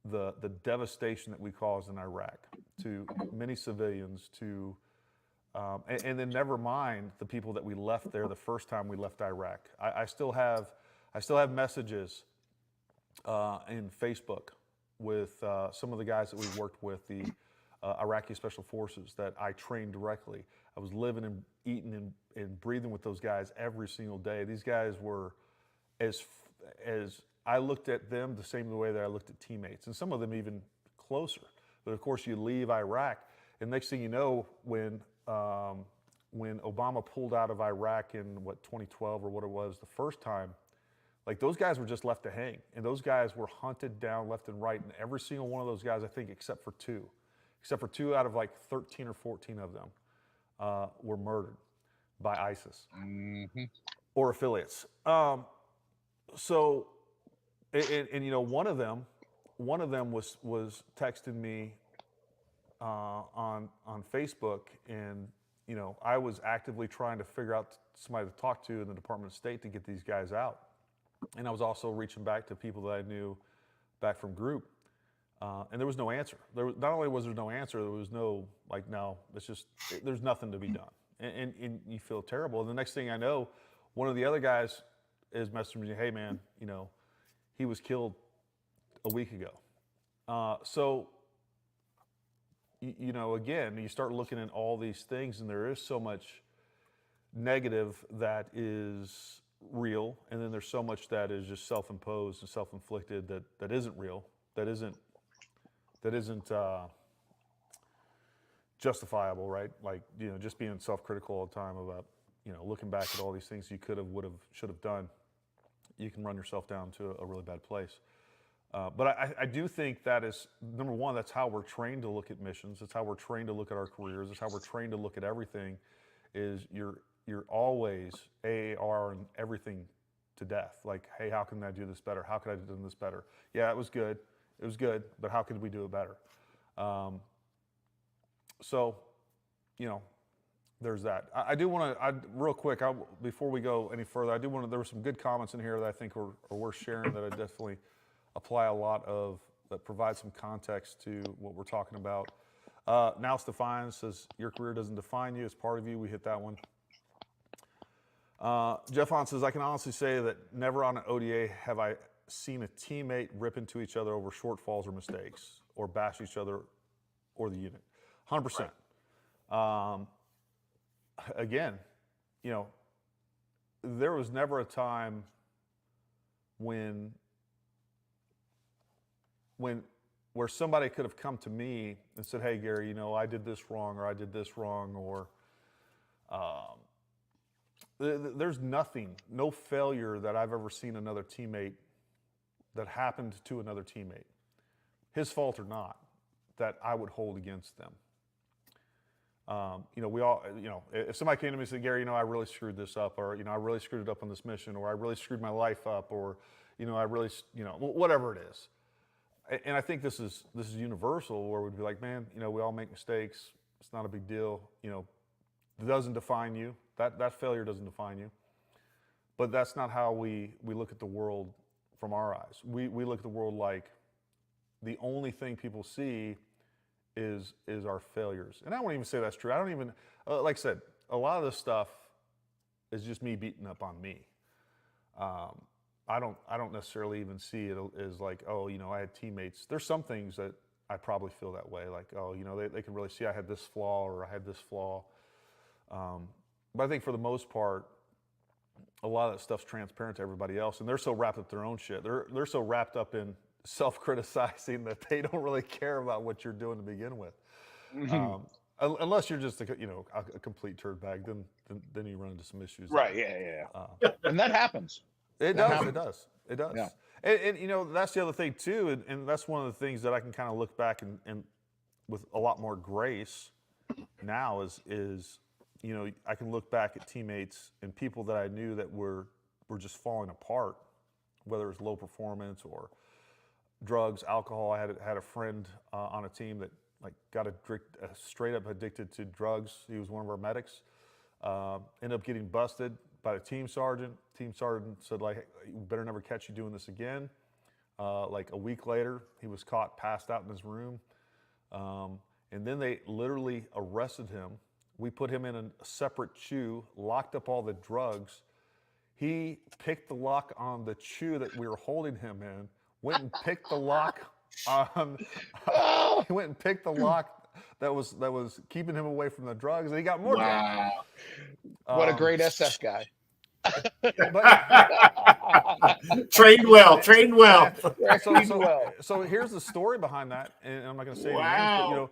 the devastation that we caused in Iraq to many civilians, and then never mind the people that we left there the first time we left Iraq. I still have messages in Facebook with some of the guys that we worked with, the Iraqi Special Forces that I trained directly. I was living and eating and breathing with those guys every single day. These guys were as I looked at them the same way that I looked at teammates, and some of them even closer. But of course, you leave Iraq, and next thing you know, when Obama pulled out of Iraq in 2012 or what it was the first time, like those guys were just left to hang, and those guys were hunted down left and right, and every single one of those guys, I think, except for two out of like 13 or 14 of them, were murdered by ISIS or affiliates. So, one of them was texting me on Facebook, and I was actively trying to figure out somebody to talk to in the Department of State to get these guys out, and I was also reaching back to people that I knew back from group, and there was no answer. Not only was there no answer, there was no no, there's nothing to be done, and you feel terrible. And the next thing I know, one of the other guys is messaging me, hey man, he was killed a week ago. So, again, you start looking at all these things, and there is so much negative that is real, and then there's so much that is just self-imposed and self-inflicted that isn't real, that isn't justifiable, right? Like, just being self-critical all the time about, looking back at all these things you could have, would have, should have done. You can run yourself down to a really bad place. But I do think that is, number one, that's how we're trained to look at missions. That's how we're trained to look at our careers. That's how we're trained to look at everything, is you're always AAR and everything to death. Like, hey, how can I do this better? How could I have done this better? Yeah, it was good, but how could we do it better? So, there's that. I do want to, real quick, before we go any further, there were some good comments in here that I think are worth sharing, that I definitely apply a lot of, that provide some context to what we're talking about. Now Stefan says, your career doesn't define you, it's part of you. We hit that one. Jeff On says, I can honestly say that never on an ODA have I seen a teammate rip into each other over shortfalls or mistakes, or bash each other or the unit. 100%. Again, there was never a time where somebody could have come to me and said, hey, Gary, I did this wrong, or I did this wrong, or there's no failure that I've ever seen another teammate, that happened to another teammate, his fault or not, that I would hold against them. We all, if somebody came to me and said, Gary, I really screwed this up, or, I really screwed it up on this mission, or I really screwed my life up, or, I really, whatever it is. And I think this is universal, where we'd be like, man, we all make mistakes. It's not a big deal. You know, it doesn't define you. That failure doesn't define you. But that's not how we look at the world from our eyes. We look at the world like the only thing people see is our failures. And I won't even say that's true. I don't even, like I said, a lot of this stuff is just me beating up on me. I don't necessarily even see it as like, oh, you know, I had teammates. There's some things that I probably feel that way, like, oh, you know, they can really see I had this flaw or I had this flaw. But I think for the most part, a lot of that stuff's transparent to everybody else, and they're so wrapped up in their own shit. They're so wrapped up in self-criticizing that they don't really care about what you're doing to begin with. Unless you're just a complete turd bag, then you run into some issues. Right? Yeah. And that happens. It does. Yeah. And you know, that's the other thing too, and that's one of the things that I can kind of look back and with a lot more grace now is you know, I can look back at teammates and people that I knew that were just falling apart, whether it was low performance or drugs, alcohol. I had a friend on a team that like got straight up addicted to drugs. He was one of our medics. Ended up getting busted by the team sergeant. Team sergeant said, like, hey, we better never catch you doing this again. Like a week later, he was caught passed out in his room. And then they literally arrested him. We put him in a separate chew, locked up all the drugs. He picked the lock on the chew that we were holding him in, went and picked the lock on, he went and picked the lock that was keeping him away from the drugs, and he got more drugs. What a great SF guy. Trained well. So here's the story behind that, and I'm not going to say any names, but you know,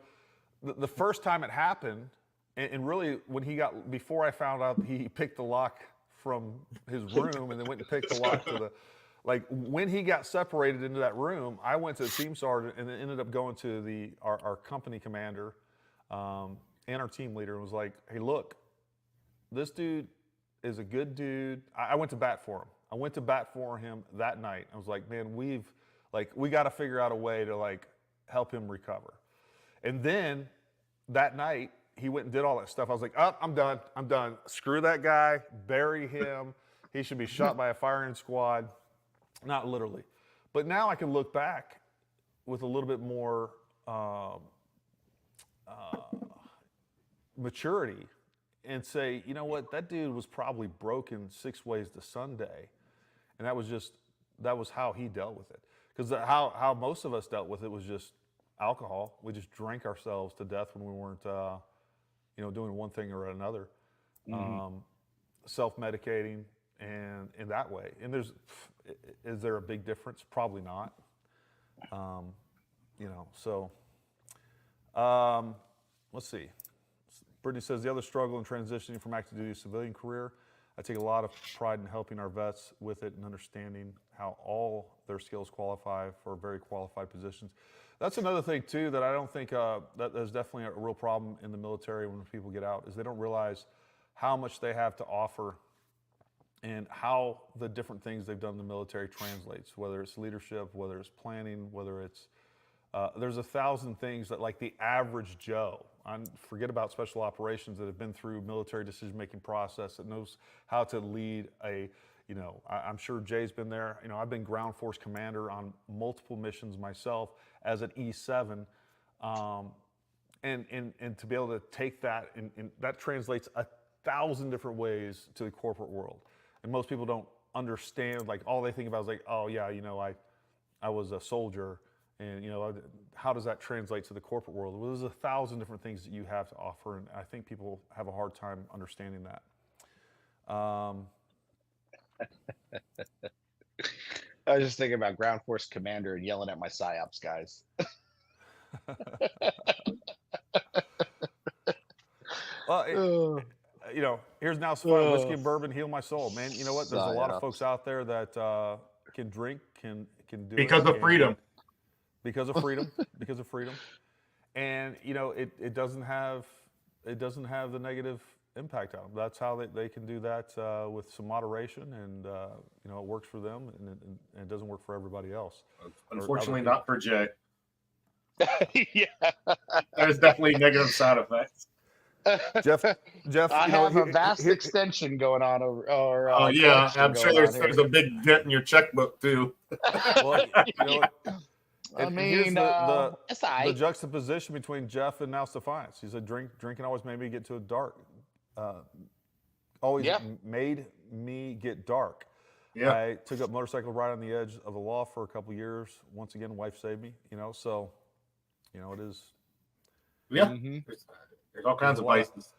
the first time it happened, and really when before I found out he picked the lock from his room and then went and picked the lock to like when he got separated into that room, I went to the team sergeant and then ended up going to our company commander and our team leader and was like, hey, look, this dude is a good dude. I went to bat for him. I went to bat for him that night. I was like, man, we got to figure out a way to like help him recover. And then that night he went and did all that stuff. I was like, oh, I'm done. Screw that guy, bury him. He should be shot by a firing squad. Not literally. But now I can look back with a little bit more maturity and say, you know what, that dude was probably broken 6 ways to Sunday. And that was how he dealt with it. Because how most of us dealt with it was just alcohol. We just drank ourselves to death when we weren't, doing one thing or another. Self-medicating and in that way. And is there a big difference? Probably not. Let's see. Brittany says, the other struggle in transitioning from active duty to civilian career, I take a lot of pride in helping our vets with it and understanding how all their skills qualify for very qualified positions. That's another thing too that I don't think that there's definitely a real problem in the military when people get out, is they don't realize how much they have to offer and how the different things they've done in the military translates, whether it's leadership, whether it's planning, whether it's, there's 1,000 things that like the average Joe, forget about special operations, that have been through military decision-making process, that knows how to lead I'm sure Jay's been there. I've been ground force commander on multiple missions myself as an E7. And to be able to take that, and that translates 1,000 different ways to the corporate world. And most people don't understand, like all they think about is like, oh yeah, I was a soldier, and how does that translate to the corporate world? Well, there's 1,000 different things that you have to offer, and I think people have a hard time understanding that. I was just thinking about ground force commander and yelling at my PSYOPs guys. Well, here's now some fun whiskey and bourbon, heal my soul, man. You know what? There's a lot of folks out there that can drink, can do because of freedom. Because of freedom. Because of freedom. And it doesn't have the negative impact on them. That's how they can do that with some moderation, and it works for them, and it doesn't work for everybody else. Unfortunately, not for Jay. Yeah. There's definitely negative side effects. Jeff, I you know, have a vast extension going on, or Oh yeah, collection I'm sure going on there's here. a big dent in your checkbook too. well, you know, I and here's mean, it's all the right. juxtaposition between Jeff and now Defiance. He said, drinking always made me get to a dark. Always Yeah. made me get dark. Yeah, I took up motorcycle ride on the edge of the law for a couple years. Once again, wife saved me. You know, so you know it is. yeah. Mhm. There's all kinds a of lot of- vices.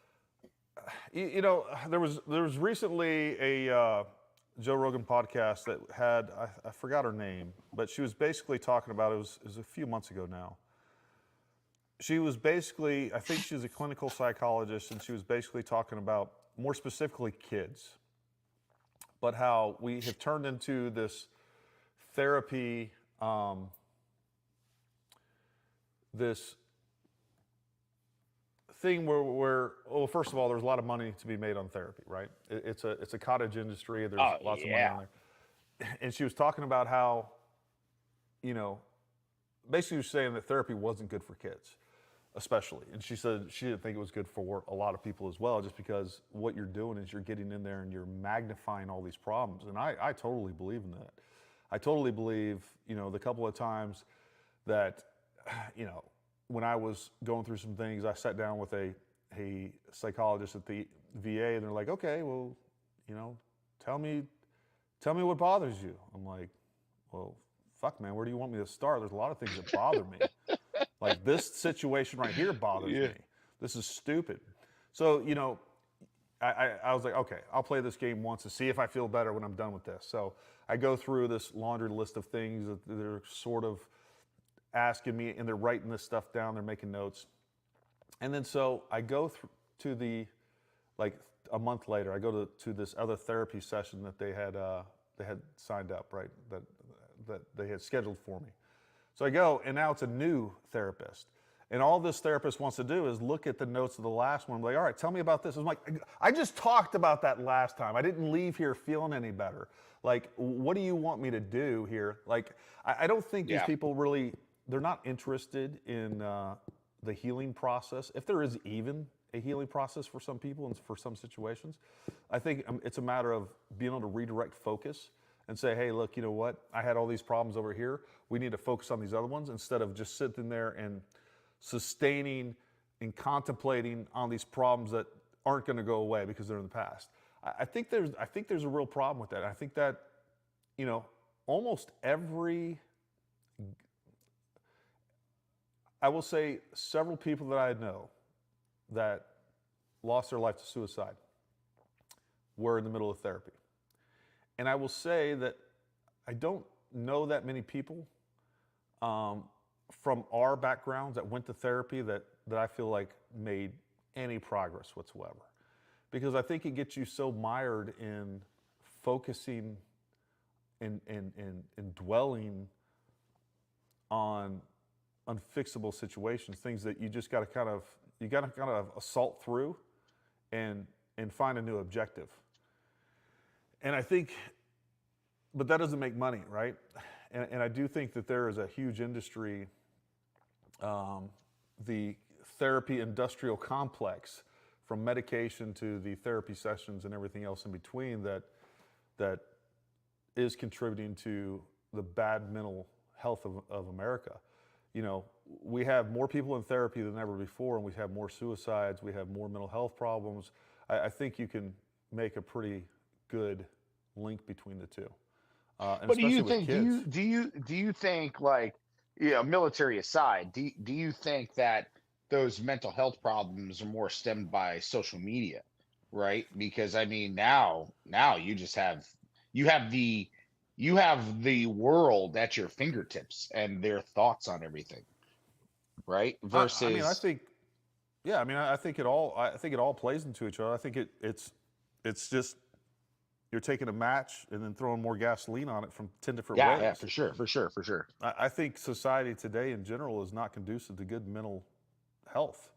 You know, there was recently a Joe Rogan podcast that had I forgot her name, but she was basically talking about it was a few months ago now. She was basically, I think she's a clinical psychologist, and she was basically talking about more specifically kids, but how we have turned into this therapy, this thing where well, first of all, there's a lot of money to be made on therapy, right? It's a cottage industry. There's Oh, lots of money yeah. on there, and she was talking about how, you know, basically she was saying that therapy wasn't good for kids, especially, and she said she didn't think it was good for a lot of people as well, just because what you're doing is you're getting in there and you're magnifying all these problems, and I totally believe in that. I totally believe, you know, the couple of times that, you know, when I was going through some things, I sat down with a psychologist at the VA, and they're like, okay, well, you know, tell me what bothers you. I'm like, well, fuck, man, where do you want me to start? There's a lot of things that bother me. Like this situation right here bothers Yeah. me. This is stupid. So, you know, I was like, okay, I'll play this game once to see if I feel better when I'm done with this. So I go through this laundry list of things that they're sort of asking me, and they're writing this stuff down, they're making notes. And then so I go to the, like a month later, I go to this other therapy session that they had signed up, right, that they had scheduled for me. So I go, and now it's a new therapist. And all this therapist wants to do is look at the notes of the last one. I'm like, all right, tell me about this. I'm like, I just talked about that last time. I didn't leave here feeling any better. Like, what do you want me to do here? Like, I don't think these Yeah. people really, they're not interested in the healing process. If there is even a healing process for some people and for some situations, I think it's a matter of being able to redirect focus and say, hey, look, you know what? I had all these problems over here. We need to focus on these other ones instead of just sitting there and sustaining and contemplating on these problems that aren't going to go away because they're in the past. I think there's a real problem with that. I think that, you know, almost every, I will say several people that I know that lost their life to suicide were in the middle of therapy. And I will say that I don't know that many people from our backgrounds that went to therapy that I feel like made any progress whatsoever. Because I think it gets you so mired in focusing and dwelling on unfixable situations, things that you just got to kind of assault through and find a new objective. And I think, but that doesn't make money, right? And I do think that there is a huge industry, the therapy industrial complex, from medication to the therapy sessions and everything else in between, that is contributing to the bad mental health of America. You know, we have more people in therapy than ever before, and we have more suicides, we have more mental health problems. I think you can make a pretty good link between the two. And But do you especially with think kids. do you think, like, you know, military aside, do you think that those mental health problems are more stemmed by social media, right? Because I mean, now you just have you have the you have the world at your fingertips and their thoughts on everything, right? I mean, I Versus, think, yeah, I mean, I think it all plays into each other. I think it's just you're taking a match and then throwing more gasoline on it from 10 different yeah, yeah, ways. for sure, for sure, for sure. I think society today in general is not conducive to good mental health.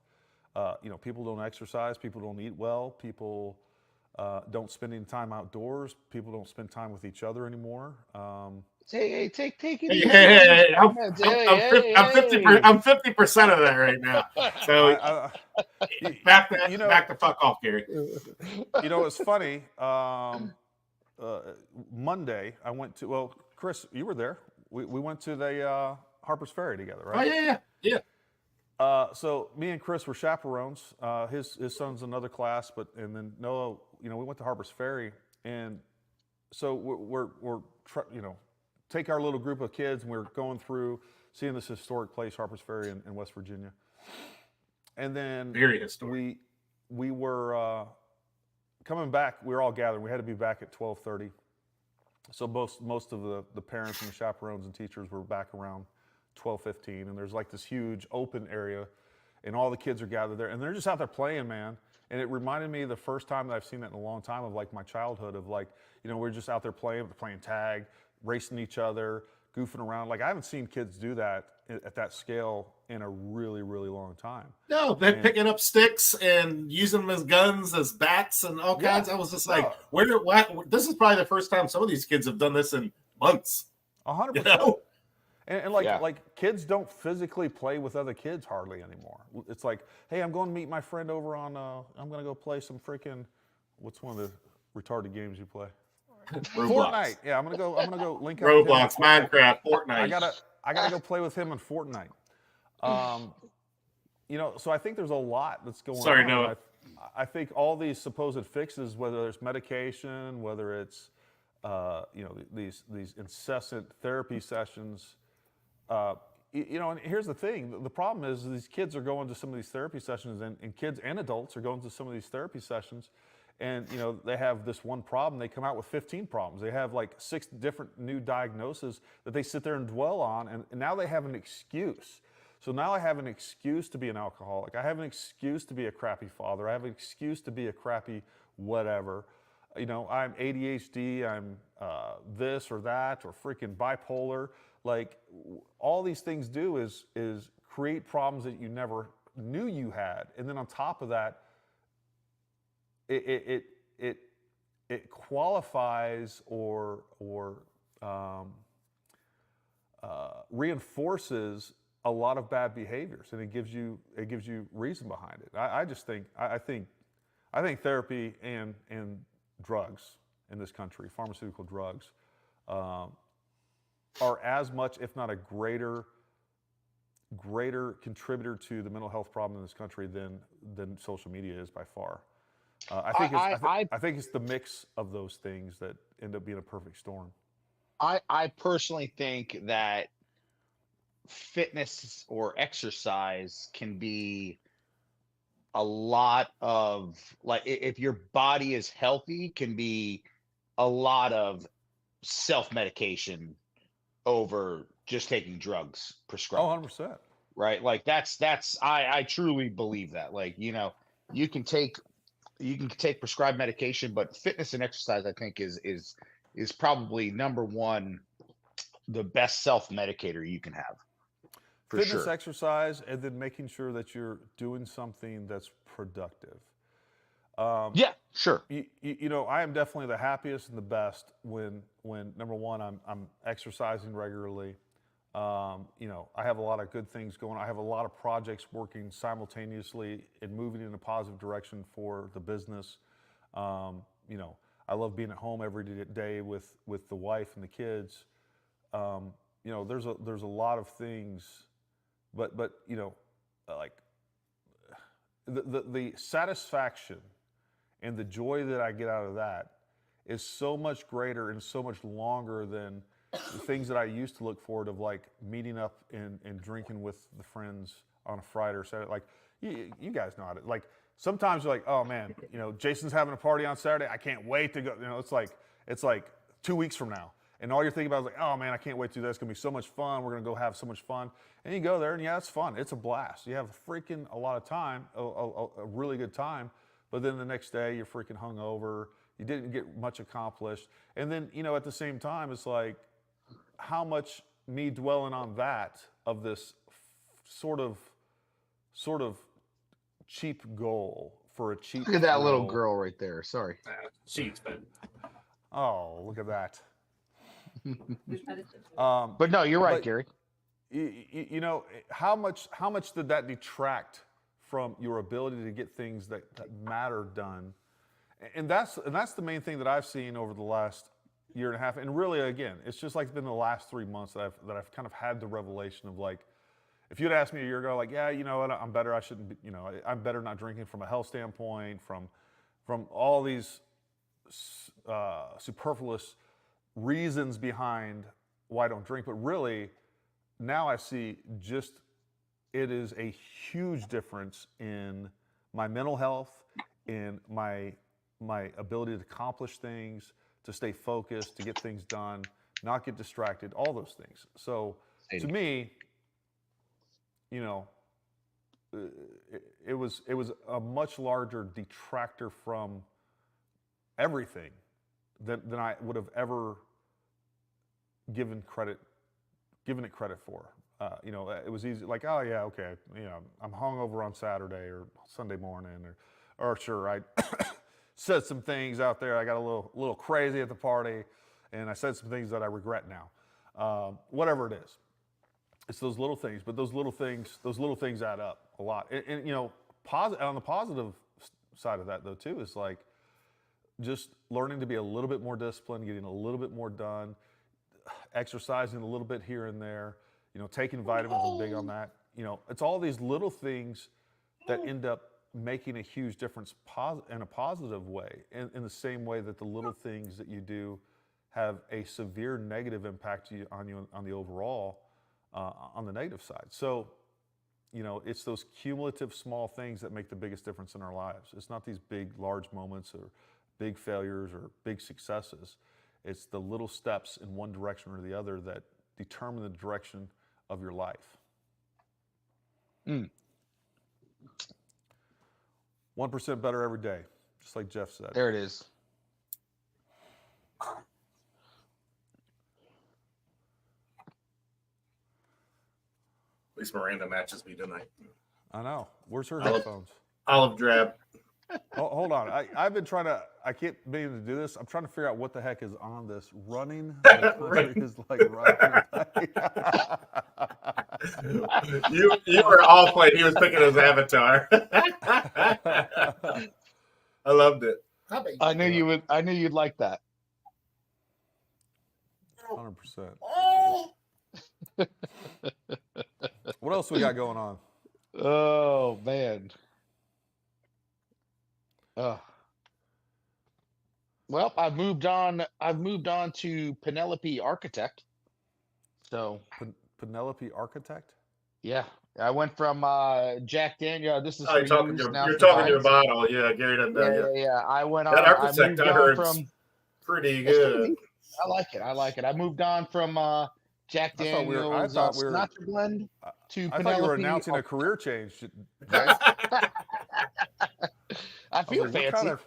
You know, people don't exercise, people don't eat well, people don't spend any time outdoors. People don't spend time with each other anymore. Hey, take it Hey, easy. hey, I'm Hey. 50% of that right now. So back the fuck off, Gary. You know, it's funny. Monday, I went to, well, Chris, you were there. We went to the Harper's Ferry together, right? Oh, yeah. So me and Chris were chaperones. His son's another class, and then Noah, we went to Harper's Ferry, and so we're take our little group of kids, and we're going through seeing this historic place, Harper's Ferry in West Virginia, and then Very historic. we were coming back. We were all gathered. We had to be back at 12:30. So most of the parents and the chaperones and teachers were back around 12:15, and there's like this huge open area, and all the kids are gathered there, and they're just out there playing, man. And it reminded me of the first time that I've seen that in a long time, of like my childhood, of like, we're just out there playing tag, racing each other, goofing around. Like, I haven't seen kids do that at that scale in a really, really long time. No, they're picking up sticks and using them as guns, as bats, and all kinds. I was just like, this is probably the first time some of these kids have done this in months. 100%. And like kids don't physically play with other kids hardly anymore. It's like, hey, I'm going to meet my friend over on, I'm going to go play some freaking, what's one of the retarded games you play? Fortnite. Yeah, I'm gonna go link up. Roblox, Minecraft, Fortnite. I gotta go play with him in Fortnite. So I think there's a lot that's going on. Sorry, Noah. I think all these supposed fixes, whether it's medication, whether it's these incessant therapy sessions, and here's the thing: the problem is these kids are going to some of these therapy sessions, and kids and adults are going to some of these therapy sessions. And they have this one problem. They come out with 15 problems. They have like 6 different new diagnoses that they sit there and dwell on, and now they have an excuse. So now I have an excuse to be an alcoholic. I have an excuse to be a crappy father. I have an excuse to be a crappy whatever. I'm ADHD. I'm this or that, or freaking bipolar. Like, all these things do is create problems that you never knew you had, and then on top of that, it qualifies or reinforces a lot of bad behaviors, and it gives you reason behind it. I think therapy and drugs in this country, pharmaceutical drugs, are as much, if not a greater contributor to the mental health problem in this country than social media is by far. I think it's the mix of those things that end up being a perfect storm. I personally think that fitness or exercise can be a lot of, like, if your body is healthy, can be a lot of self-medication over just taking drugs prescribed. Oh, 100%. Right? Like, that's I truly believe that. Like, you can take prescribed medication, but fitness and exercise, I think, is probably number one, the best self-medicator you can have. Fitness, exercise, and then making sure that you're doing something that's productive. Yeah, sure. I am definitely the happiest and the best when number one, I'm exercising regularly. I have a lot of good things going. I have a lot of projects working simultaneously and moving in a positive direction for the business. I love being at home every day with the wife and the kids. There's a lot of things, but like the satisfaction and the joy that I get out of that is so much greater and so much longer than the things that I used to look forward to, like meeting up and drinking with the friends on a Friday or Saturday. Like, you guys know how to, like, sometimes you're like, oh man, Jason's having a party on Saturday. I can't wait to go. It's like 2 weeks from now. And all you're thinking about is like, oh man, I can't wait to do that. It's gonna be so much fun. We're gonna go have so much fun. And you go there, and yeah, it's fun. It's a blast. You have a lot of time, a really good time. But then the next day, you're freaking hungover. You didn't get much accomplished. And then, at the same time, it's like, how much me dwelling on that, of this sort of cheap goal for a cheap Look at that little thrill. girl right there. Sorry. She's been. Oh, look at that. But no, you're right, but- Gary. You know, how much did that detract from your ability to get things that matter done? And that's the main thing that I've seen over the last year and a half. And really, again, it's just like been the last 3 months that I've kind of had the revelation of like, if you'd asked me a year ago, like, yeah, you know what, I'm better. I shouldn't be, you know, I'm better not drinking from a health standpoint, from all these superfluous reasons behind why I don't drink. But really, now I see just it is a huge difference in my mental health, in my ability to accomplish things, to stay focused, to get things done, not get distracted, all those things. So to me, you know, it was a much larger detractor from everything than I would have ever given it credit for. You know, it was easy, like, oh yeah, okay, you know, I'm hungover on Saturday or Sunday morning, or sure, I said some things out there. I got a little crazy at the party, and I said some things that I regret now. Whatever it is, it's those little things. But those little things add up a lot. And you know, on the positive side of that though too is like just learning to be a little bit more disciplined, getting a little bit more done, exercising a little bit here and there. You know, taking vitamins, I'm big on that. You know, it's all these little things that end up making a huge difference in a positive way, in the same way that the little things that you do have a severe negative impact on the overall, on the negative side. So, you know, it's those cumulative small things that make the biggest difference in our lives. It's not these big, large moments or big failures or big successes. It's the little steps in one direction or the other that determine the direction of your life. 1% better every day, just like Jeff said. There it is. At least Miranda matches me tonight. I know. Where's her Olive- headphones? Olive drab. Oh, hold on. I've been trying to, I can't mean to do this. I'm trying to figure out what the heck is on this. Running the country is like riding you were all playing. He was picking his avatar. I loved it. I knew you would. I knew you'd like that. 100%. What else we got going on? Oh man. Well, I've moved on to Penelope Architect. So Penelope Architect? yeah, I went from Jack Daniel. This is You're for talking use your, now you're for talking your vines. bottle. Yeah, Gary doesn't know yet. Yeah. I went on. That Architect I heard from. pretty It's good. pretty- I like it. I moved on from Jack I thought we were- Daniel's Sinatra blend to I Penelope. thought you were announcing a career change. Jack. I I feel was like, what fancy. kind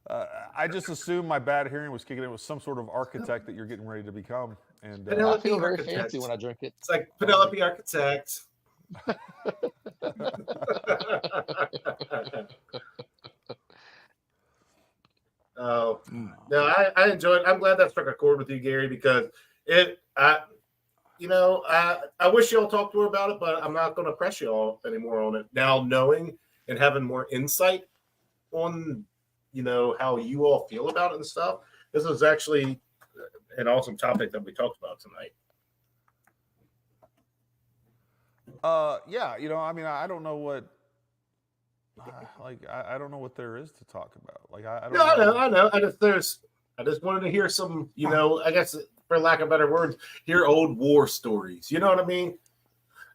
of, I just assumed my bad hearing was kicking in with some sort of architect that you're getting ready to become. And I Penelope feel very Architect. fancy when I drink it. It's like Penelope Architect. Oh no, I enjoyed. I'm glad that struck a chord with you, Gary, because I wish y'all talked to her about it, but I'm not going to press y'all anymore on it now, knowing and having more insight on, how you all feel about it and stuff. This is actually an awesome topic that we talked about tonight. Yeah, I mean, I don't know what, I don't know what there is to talk about. Like, I don't know. I know. I just wanted to hear some, I guess for lack of better words, hear old war stories. You know what I mean?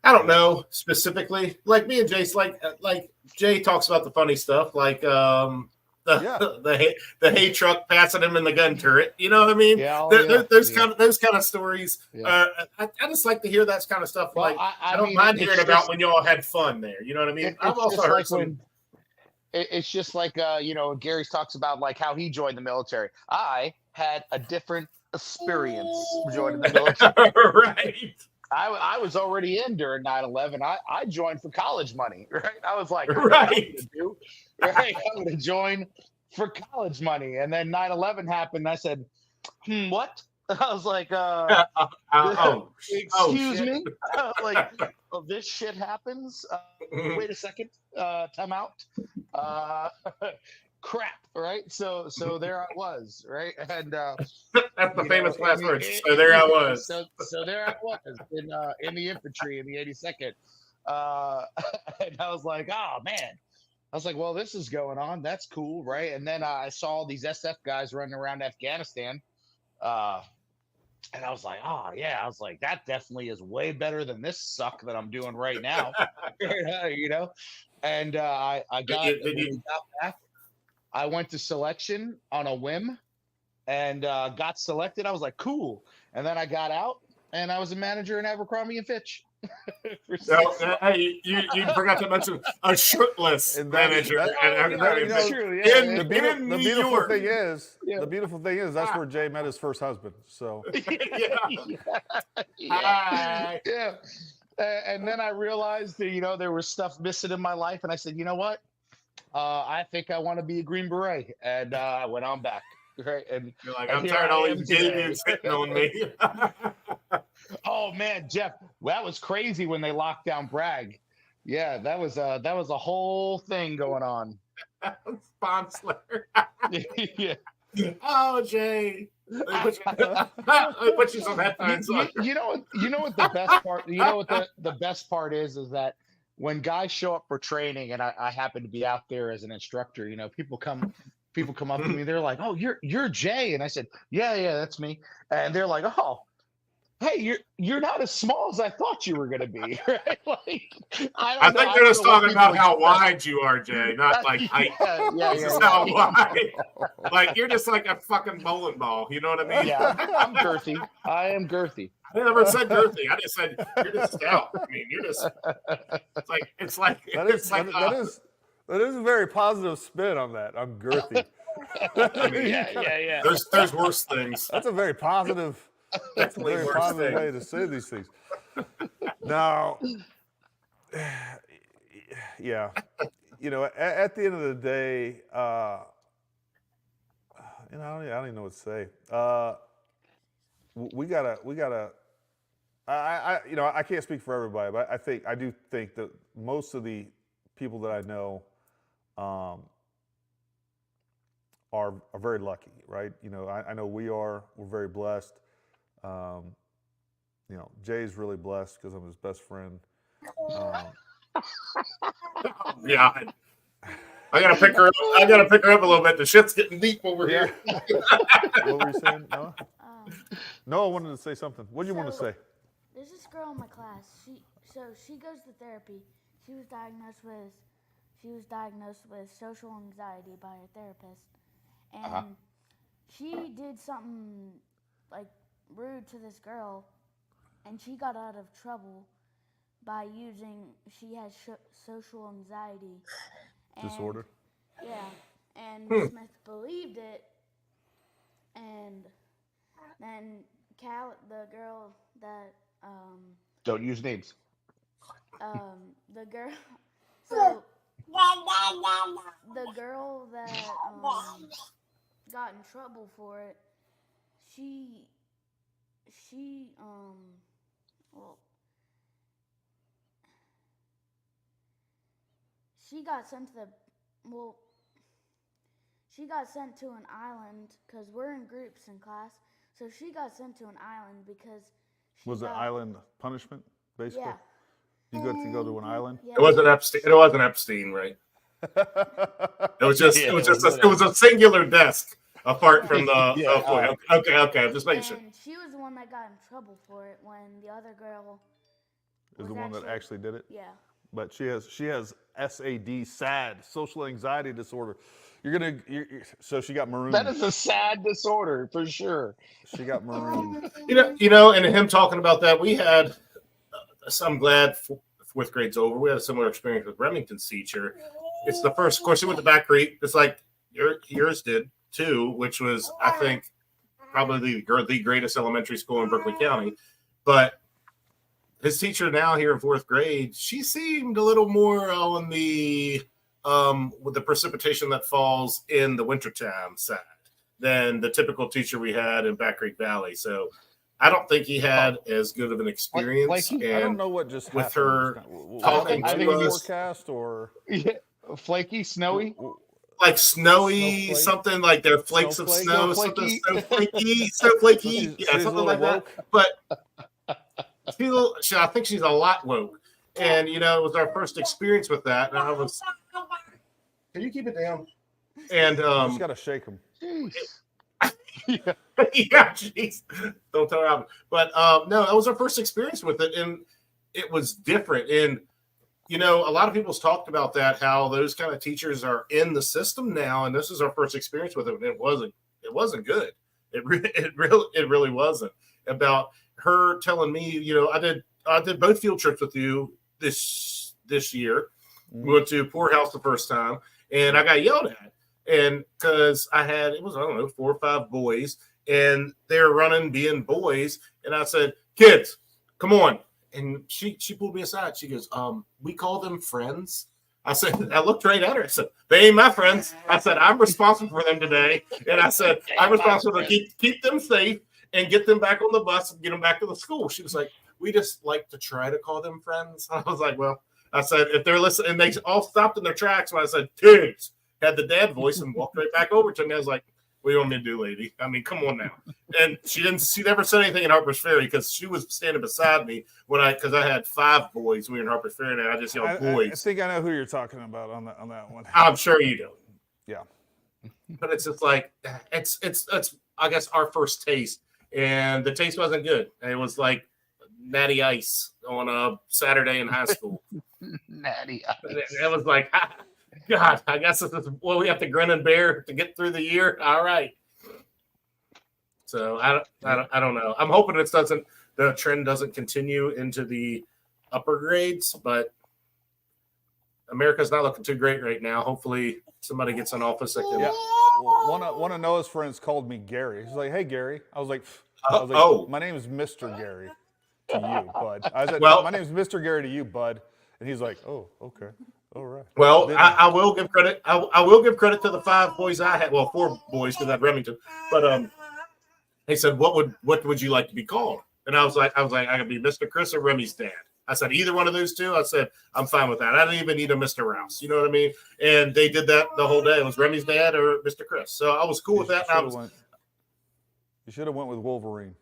I don't know specifically. Like me and Jace, like Jay talks about the funny stuff, like the hay truck passing him in the gun turret. You know what I mean? Yeah, those kind of stories. Yeah. I just like to hear that kind of stuff. Well, like I don't mind hearing about when y'all had fun there. You know what I mean? I've also heard some. It's just like Gary talks about like how he joined the military. I had a different experience joining the military. Right. I was already in during 9/11. I joined for college money, right? I was like, Right. right? I'm going to join for college money. And then 9/11 happened. I said, what? I was like, excuse shit. me? I was like, oh, this shit happens? Wait a second. Time out. Crap, right? So there I was, right? And That's the famous last words. So there I was. So there I was in the infantry in the 82nd. And I was like, oh man. I was like, well, this is going on. That's cool, right? And then I saw these SF guys running around Afghanistan. And I was like, oh yeah. I was like, that definitely is way better than this suck that I'm doing right now. You know? And I got back. I went to selection on a whim and got selected. I was like, cool. And then I got out and I was a manager in Abercrombie and Fitch. Hey, you forgot to mention a shirtless manager. The beautiful thing is that's where Jay met his first husband. So yeah. And then I realized that, there was stuff missing in my life. And I said, you know what? I think I want to be a Green Beret. And I went on back. Right. And you're like, I'm tired of all these gay dudes hitting on me. Oh man, Jeff, that was crazy when they locked down Bragg. Yeah, that was a whole thing going on. Sponsor. Yeah. Oh, Jay. Put you some headphones on. You know what the best part? You know what the best part is that when guys show up for training, and I happen to be out there as an instructor, people come up to me, they're like, "Oh, you're Jay," and I said, "Yeah, that's me," and they're like, "Oh, hey, you're not as small as I thought you were going to be," right? Like, I think they're just talking about how wide you are, Jay, not like height. This is how wide. Like, you're just like a fucking bowling ball. You know what I mean? Yeah, I'm girthy. I am girthy. I never said girthy. I just said you're just stout. I mean, you're just. That is a very positive spin on that. I'm girthy. Yeah. There's worse things. That's a very positive. That's a very positive way to say these things. Now, yeah, at the end of the day, I don't even know what to say. We gotta. I can't speak for everybody, but I do think that most of the people that I know are very lucky, right? I know we're very blessed. Jay's really blessed because I'm his best friend. Yeah, I gotta pick her up. A little bit. The shit's getting deep over here. What were you saying, Noah? Noah wanted to say something. What do you want to say? There's this girl in my class. She goes to therapy. She was diagnosed with social anxiety by her therapist, and she did something like rude to this girl, and she got out of trouble by she has social anxiety disorder. Yeah, and Smith believed it, and then the girl that don't use names. The girl that got in trouble for it, she got sent to an island because we're in groups in class. So she got sent to an island because was it island punishment basically? Yeah. You got to go to an island. Yeah. It wasn't Epstein, right? It was just it was a singular desk apart from the. Okay. I'm just making sure. She was the one that got in trouble for it when the other girl is the one that actually did it. Yeah. But she has SAD, social anxiety disorder. So she got marooned. That is a sad disorder for sure. She got marooned. And him talking about that, we had. I'm glad fourth grade's over. We had a similar experience with Remington's teacher. It's the first, of course, she went to Back Creek. It's like yours did too, which was, I think, probably the greatest elementary school in Berkeley County. But his teacher now here in 4th grade, she seemed a little more on the with the precipitation that falls in the wintertime side than the typical teacher we had in Back Creek Valley. So I don't think he had as good of an experience. Flaky? And I don't know what just with happened. her talking I to think the he's- forecast or Yeah. Flaky, snowy. like snowy, Snowflake? something like there are flakes of Snowflake? snow, something Snowflakey? snowflakey, she's yeah, a something little like woke. that. But I think she's a lot woke. And it was our first experience with that. And I was, can you keep it down? And You just gotta shake them. Jeez. yeah, jeez, don't tell her. But no, that was our first experience with it, and it was different. And a lot of people's talked about that, how those kind of teachers are in the system now, and this is our first experience with it. And it wasn't good. It really wasn't. About her telling me, I did both field trips with you this year. We went to Poorhouse the first time, and I got yelled at. And because I don't know, 4 or 5 boys, and they're running being boys. And I said, kids, come on. And she pulled me aside. She goes, we call them friends. I looked right at her. I said, they ain't my friends. I said, I'm responsible for them today. And I said, I'm responsible to keep them safe and get them back on the bus and get them back to the school. She was like, we just like to try to call them friends. I was like, well, I said, if they're listening, and they all stopped in their tracks when I said, kids, had the dad voice and walked right back over to me. I was like, what do you want me to do, lady? I mean, come on now. And she never said anything in Harper's Ferry because she was standing beside me because I had 5 boys. We were in Harper's Ferry, and I just yelled boys. I think I know who you're talking about on that one. I'm sure you do. Yeah. But it's just like, it's I guess our first taste, and the taste wasn't good. It was like natty ice on a Saturday in high school. Natty ice. It was like, God, I guess this is we have to grin and bear to get through the year. All right. So I don't know. I'm hoping the trend doesn't continue into the upper grades, but America's not looking too great right now. Hopefully somebody gets in office that can. Yeah. One of Noah's friends called me Gary. He's like, hey, Gary. I was like, oh, my name is Mr. Gary to you, bud. I said, well, my name is Mr. Gary to you, bud. And he's like, oh, okay. All right. Well, I will give credit. I will give credit to the 5 boys I had. Well, 4 boys because I had Remington. But he said, "What would you like to be called?" And I was like, I could be Mr. Chris or Remy's dad. I said either one of those 2. I said I'm fine with that. I didn't even need a Mr. Rouse. You know what I mean? And they did that the whole day. It was Remy's dad or Mr. Chris. So I was cool with that. You should have went with Wolverine.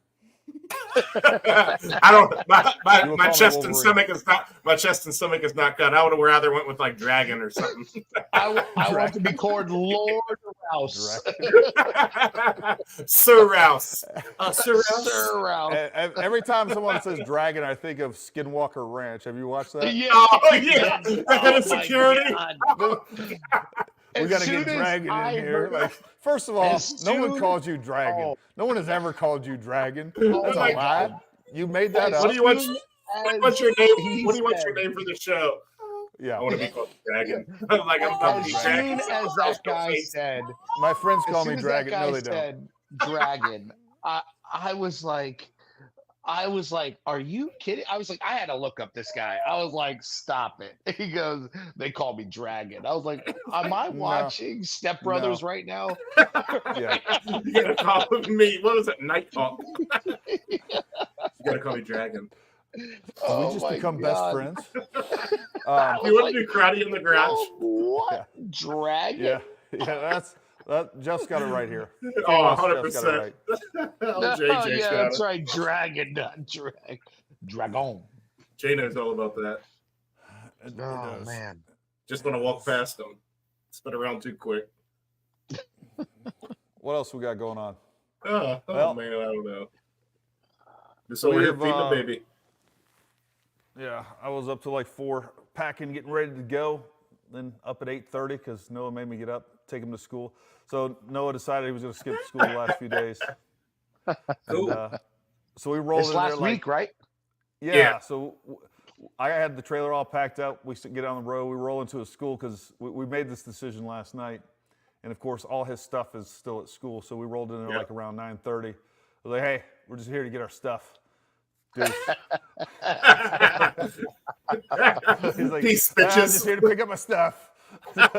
I don't. My chest and stomach is not cut. I would have rather went with like Dragon or something. I want to be called Lord Rouse. Sir Rouse. Sir Rouse. Sir Rouse. Every time someone says Dragon, I think of Skinwalker Ranch. Have you watched that? Yeah. Oh yeah. That is security. We got to get Dragon in here. Like, first of all, no one calls you Dragon. Oh. No one has ever called you Dragon. Oh That's my a lie. God. You made that up. What do you want your name? What do you want your name for the show? Yeah. I want to be called Dragon. I'm like, I'm not As soon as that guy said, my friends call me as Dragon. that guy No, they don't. said Dragon, I was like, are you kidding? I was like, I had to look up this guy. I was like, stop it. He goes, they call me Dragon. I was like, am I watching Step Brothers right now? Yeah. You gotta call me. What was it? Nighthawk. You gotta call me Dragon. We just become best friends. You want to do karate in the garage? What? Yeah. Dragon? Yeah. Jeff's got it right here. Oh, Jeff's got 100%. it right. Oh, No, JJ's yeah, got that's it. right. Dragon, not Dragon. Jay knows all about that. It Oh, does. man. Just want to walk past them. Spin around too quick. What else we got going on? Oh Well, man, I don't know. Just over here we've, feeding the baby. Yeah, I was up to like 4 packing, getting ready to go. Then up at 8:30 because Noah made me get up, take him to school. So Noah decided he was going to skip school the last few days. Cool. And, so we rolled This in there last week, right? Yeah. So I had the trailer all packed up. We get on the road. We roll into a school because we made this decision last night. And of course, all his stuff is still at school. So we rolled in there like around 9:30. I was like, hey, we're just here to get our stuff. Deuce. He's like, Peace, I'm bitches. just here to pick up my stuff. He had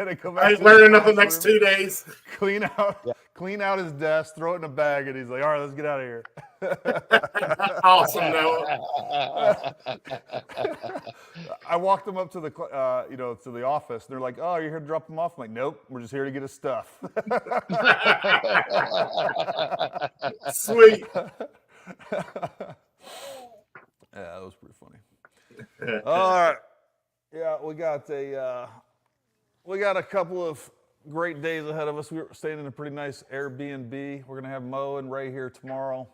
to go back I ain't to wearing his nothing the next classroom, 2 days. clean out his desk, throw it in a bag, and he's like, all right, let's get out of here. Awesome, Noah. I walked them up to the, to the office. And they're like, "Oh, you're here to drop them off?" I'm like, "Nope, we're just here to get his stuff." Sweet. Yeah, that was pretty funny. All right, yeah, we got a couple of great days ahead of us. We're staying in a pretty nice Airbnb. We're gonna have Mo and Ray here tomorrow.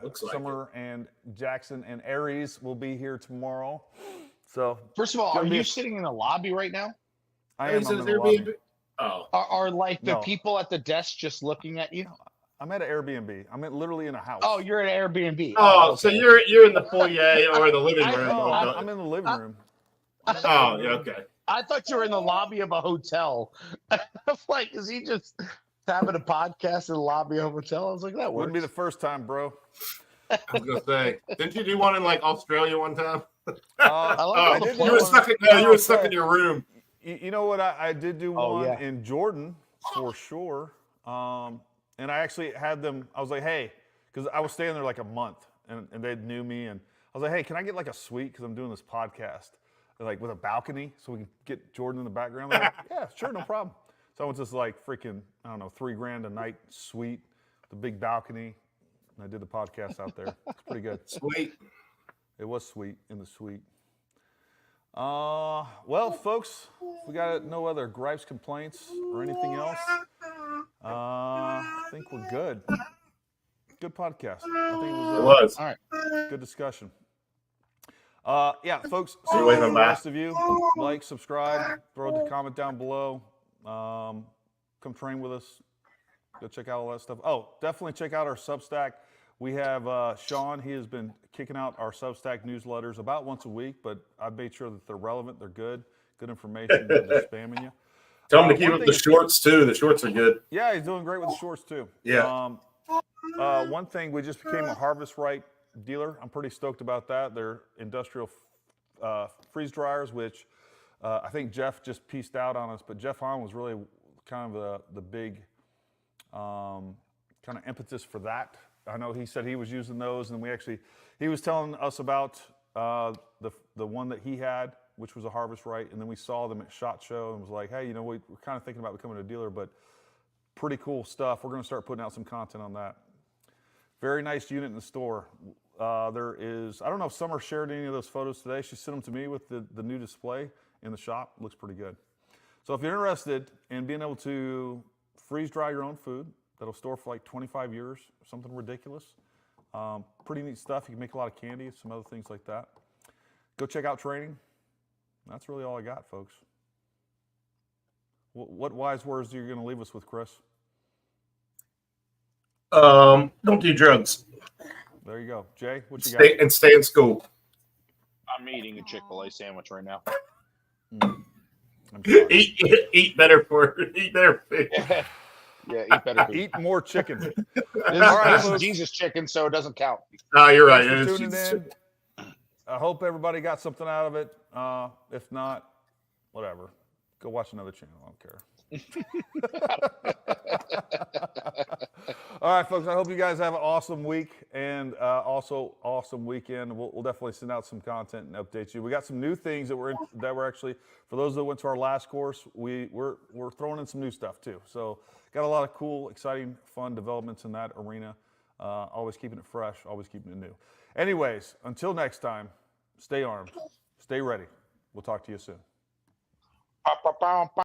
Looks like Summer and Jackson and Aries will be here tomorrow. So First of all, gonna are be you sitting in the lobby right now? I He am. says I'm in the lobby. Airbnb. Oh, Are like the No. people at the desk just looking at you? I'm at an Airbnb. I'm literally in a house. Oh, you're at Airbnb. oh, so okay. you're in the foyer or the living room? No, or I'm in the living room. oh, yeah, okay. I thought you were in the lobby of a hotel. I'm like, is he just having a podcast in the lobby of a hotel? I was like, that works. Wouldn't be the first time, bro. I was gonna say, didn't you do one in like Australia one time? I like Oh, I did you one were on- stuck. You were stuck in your room. You know what? I did do Oh, one yeah. in Jordan for sure. And I actually had them. I was like, hey, because I was staying there like a month, and they knew me, and I was like, hey, can I get like a suite because I'm doing this podcast, like with a balcony, so we can get Jordan in the background? They're like, yeah, sure, no problem. So I went to this like freaking $3,000 a night suite, the big balcony, and I did the podcast out there. It's pretty good. Sweet. It was sweet in the suite. Well, folks, if we got no other gripes, complaints, or anything else, I think we're good. Good podcast. I think it It was was. All right. good discussion. Yeah, folks, See you so later, for the bye. rest of you, like, subscribe, throw a comment down below. Come train with us. Go check out all that stuff. Oh, definitely check out our Substack. We have Sean. He has been kicking out our Substack newsletters about once a week, but I've made sure that they're relevant, they're good information, they're spamming you. Tell him to keep one up thing the is- shorts too. The shorts are good. Yeah, he's doing great with the shorts too. Yeah. One thing, we just became a Harvest Right dealer. I'm pretty stoked about that. They're industrial freeze dryers, which I think Jeff just pieced out on us, but Jeff Hahn was really kind of the big kind of impetus for that. I know he said he was using those, and he was telling us about the one that he had, which was a Harvest Right, and then we saw them at SHOT Show and was like, hey, we're kind of thinking about becoming a dealer, but pretty cool stuff. We're going to start putting out some content on that. Very nice unit in the store. There is, I don't know if Summer shared any of those photos today. She sent them to me with the new display in the shop. Looks pretty good. So if you're interested in being able to freeze dry your own food, that'll store for like 25 years, something ridiculous. Pretty neat stuff. You can make a lot of candy, some other things like that. Go check out training. That's really all I got, folks. What wise words are you going to leave us with, Chris? Don't do drugs. There you go. Jay, what you got? Stay in school. I'm eating a Chick-fil-A sandwich right now. I'm sorry. Eat better food. Yeah, eat better food. Eat more chicken. This All right, is folks. Jesus chicken, so it doesn't count. Oh, you're right. Thanks for It is- tuning in. I hope everybody got something out of it. If not, whatever. Go watch another channel. I don't care. All right, folks. I hope you guys have an awesome week and also awesome weekend. We'll definitely send out some content and update you. We got some new things that we're actually, for those that went to our last course, we're throwing in some new stuff too. So got a lot of cool, exciting, fun developments in that arena. Always keeping it fresh, always keeping it new. Anyways, until next time, stay armed, stay ready. We'll talk to you soon.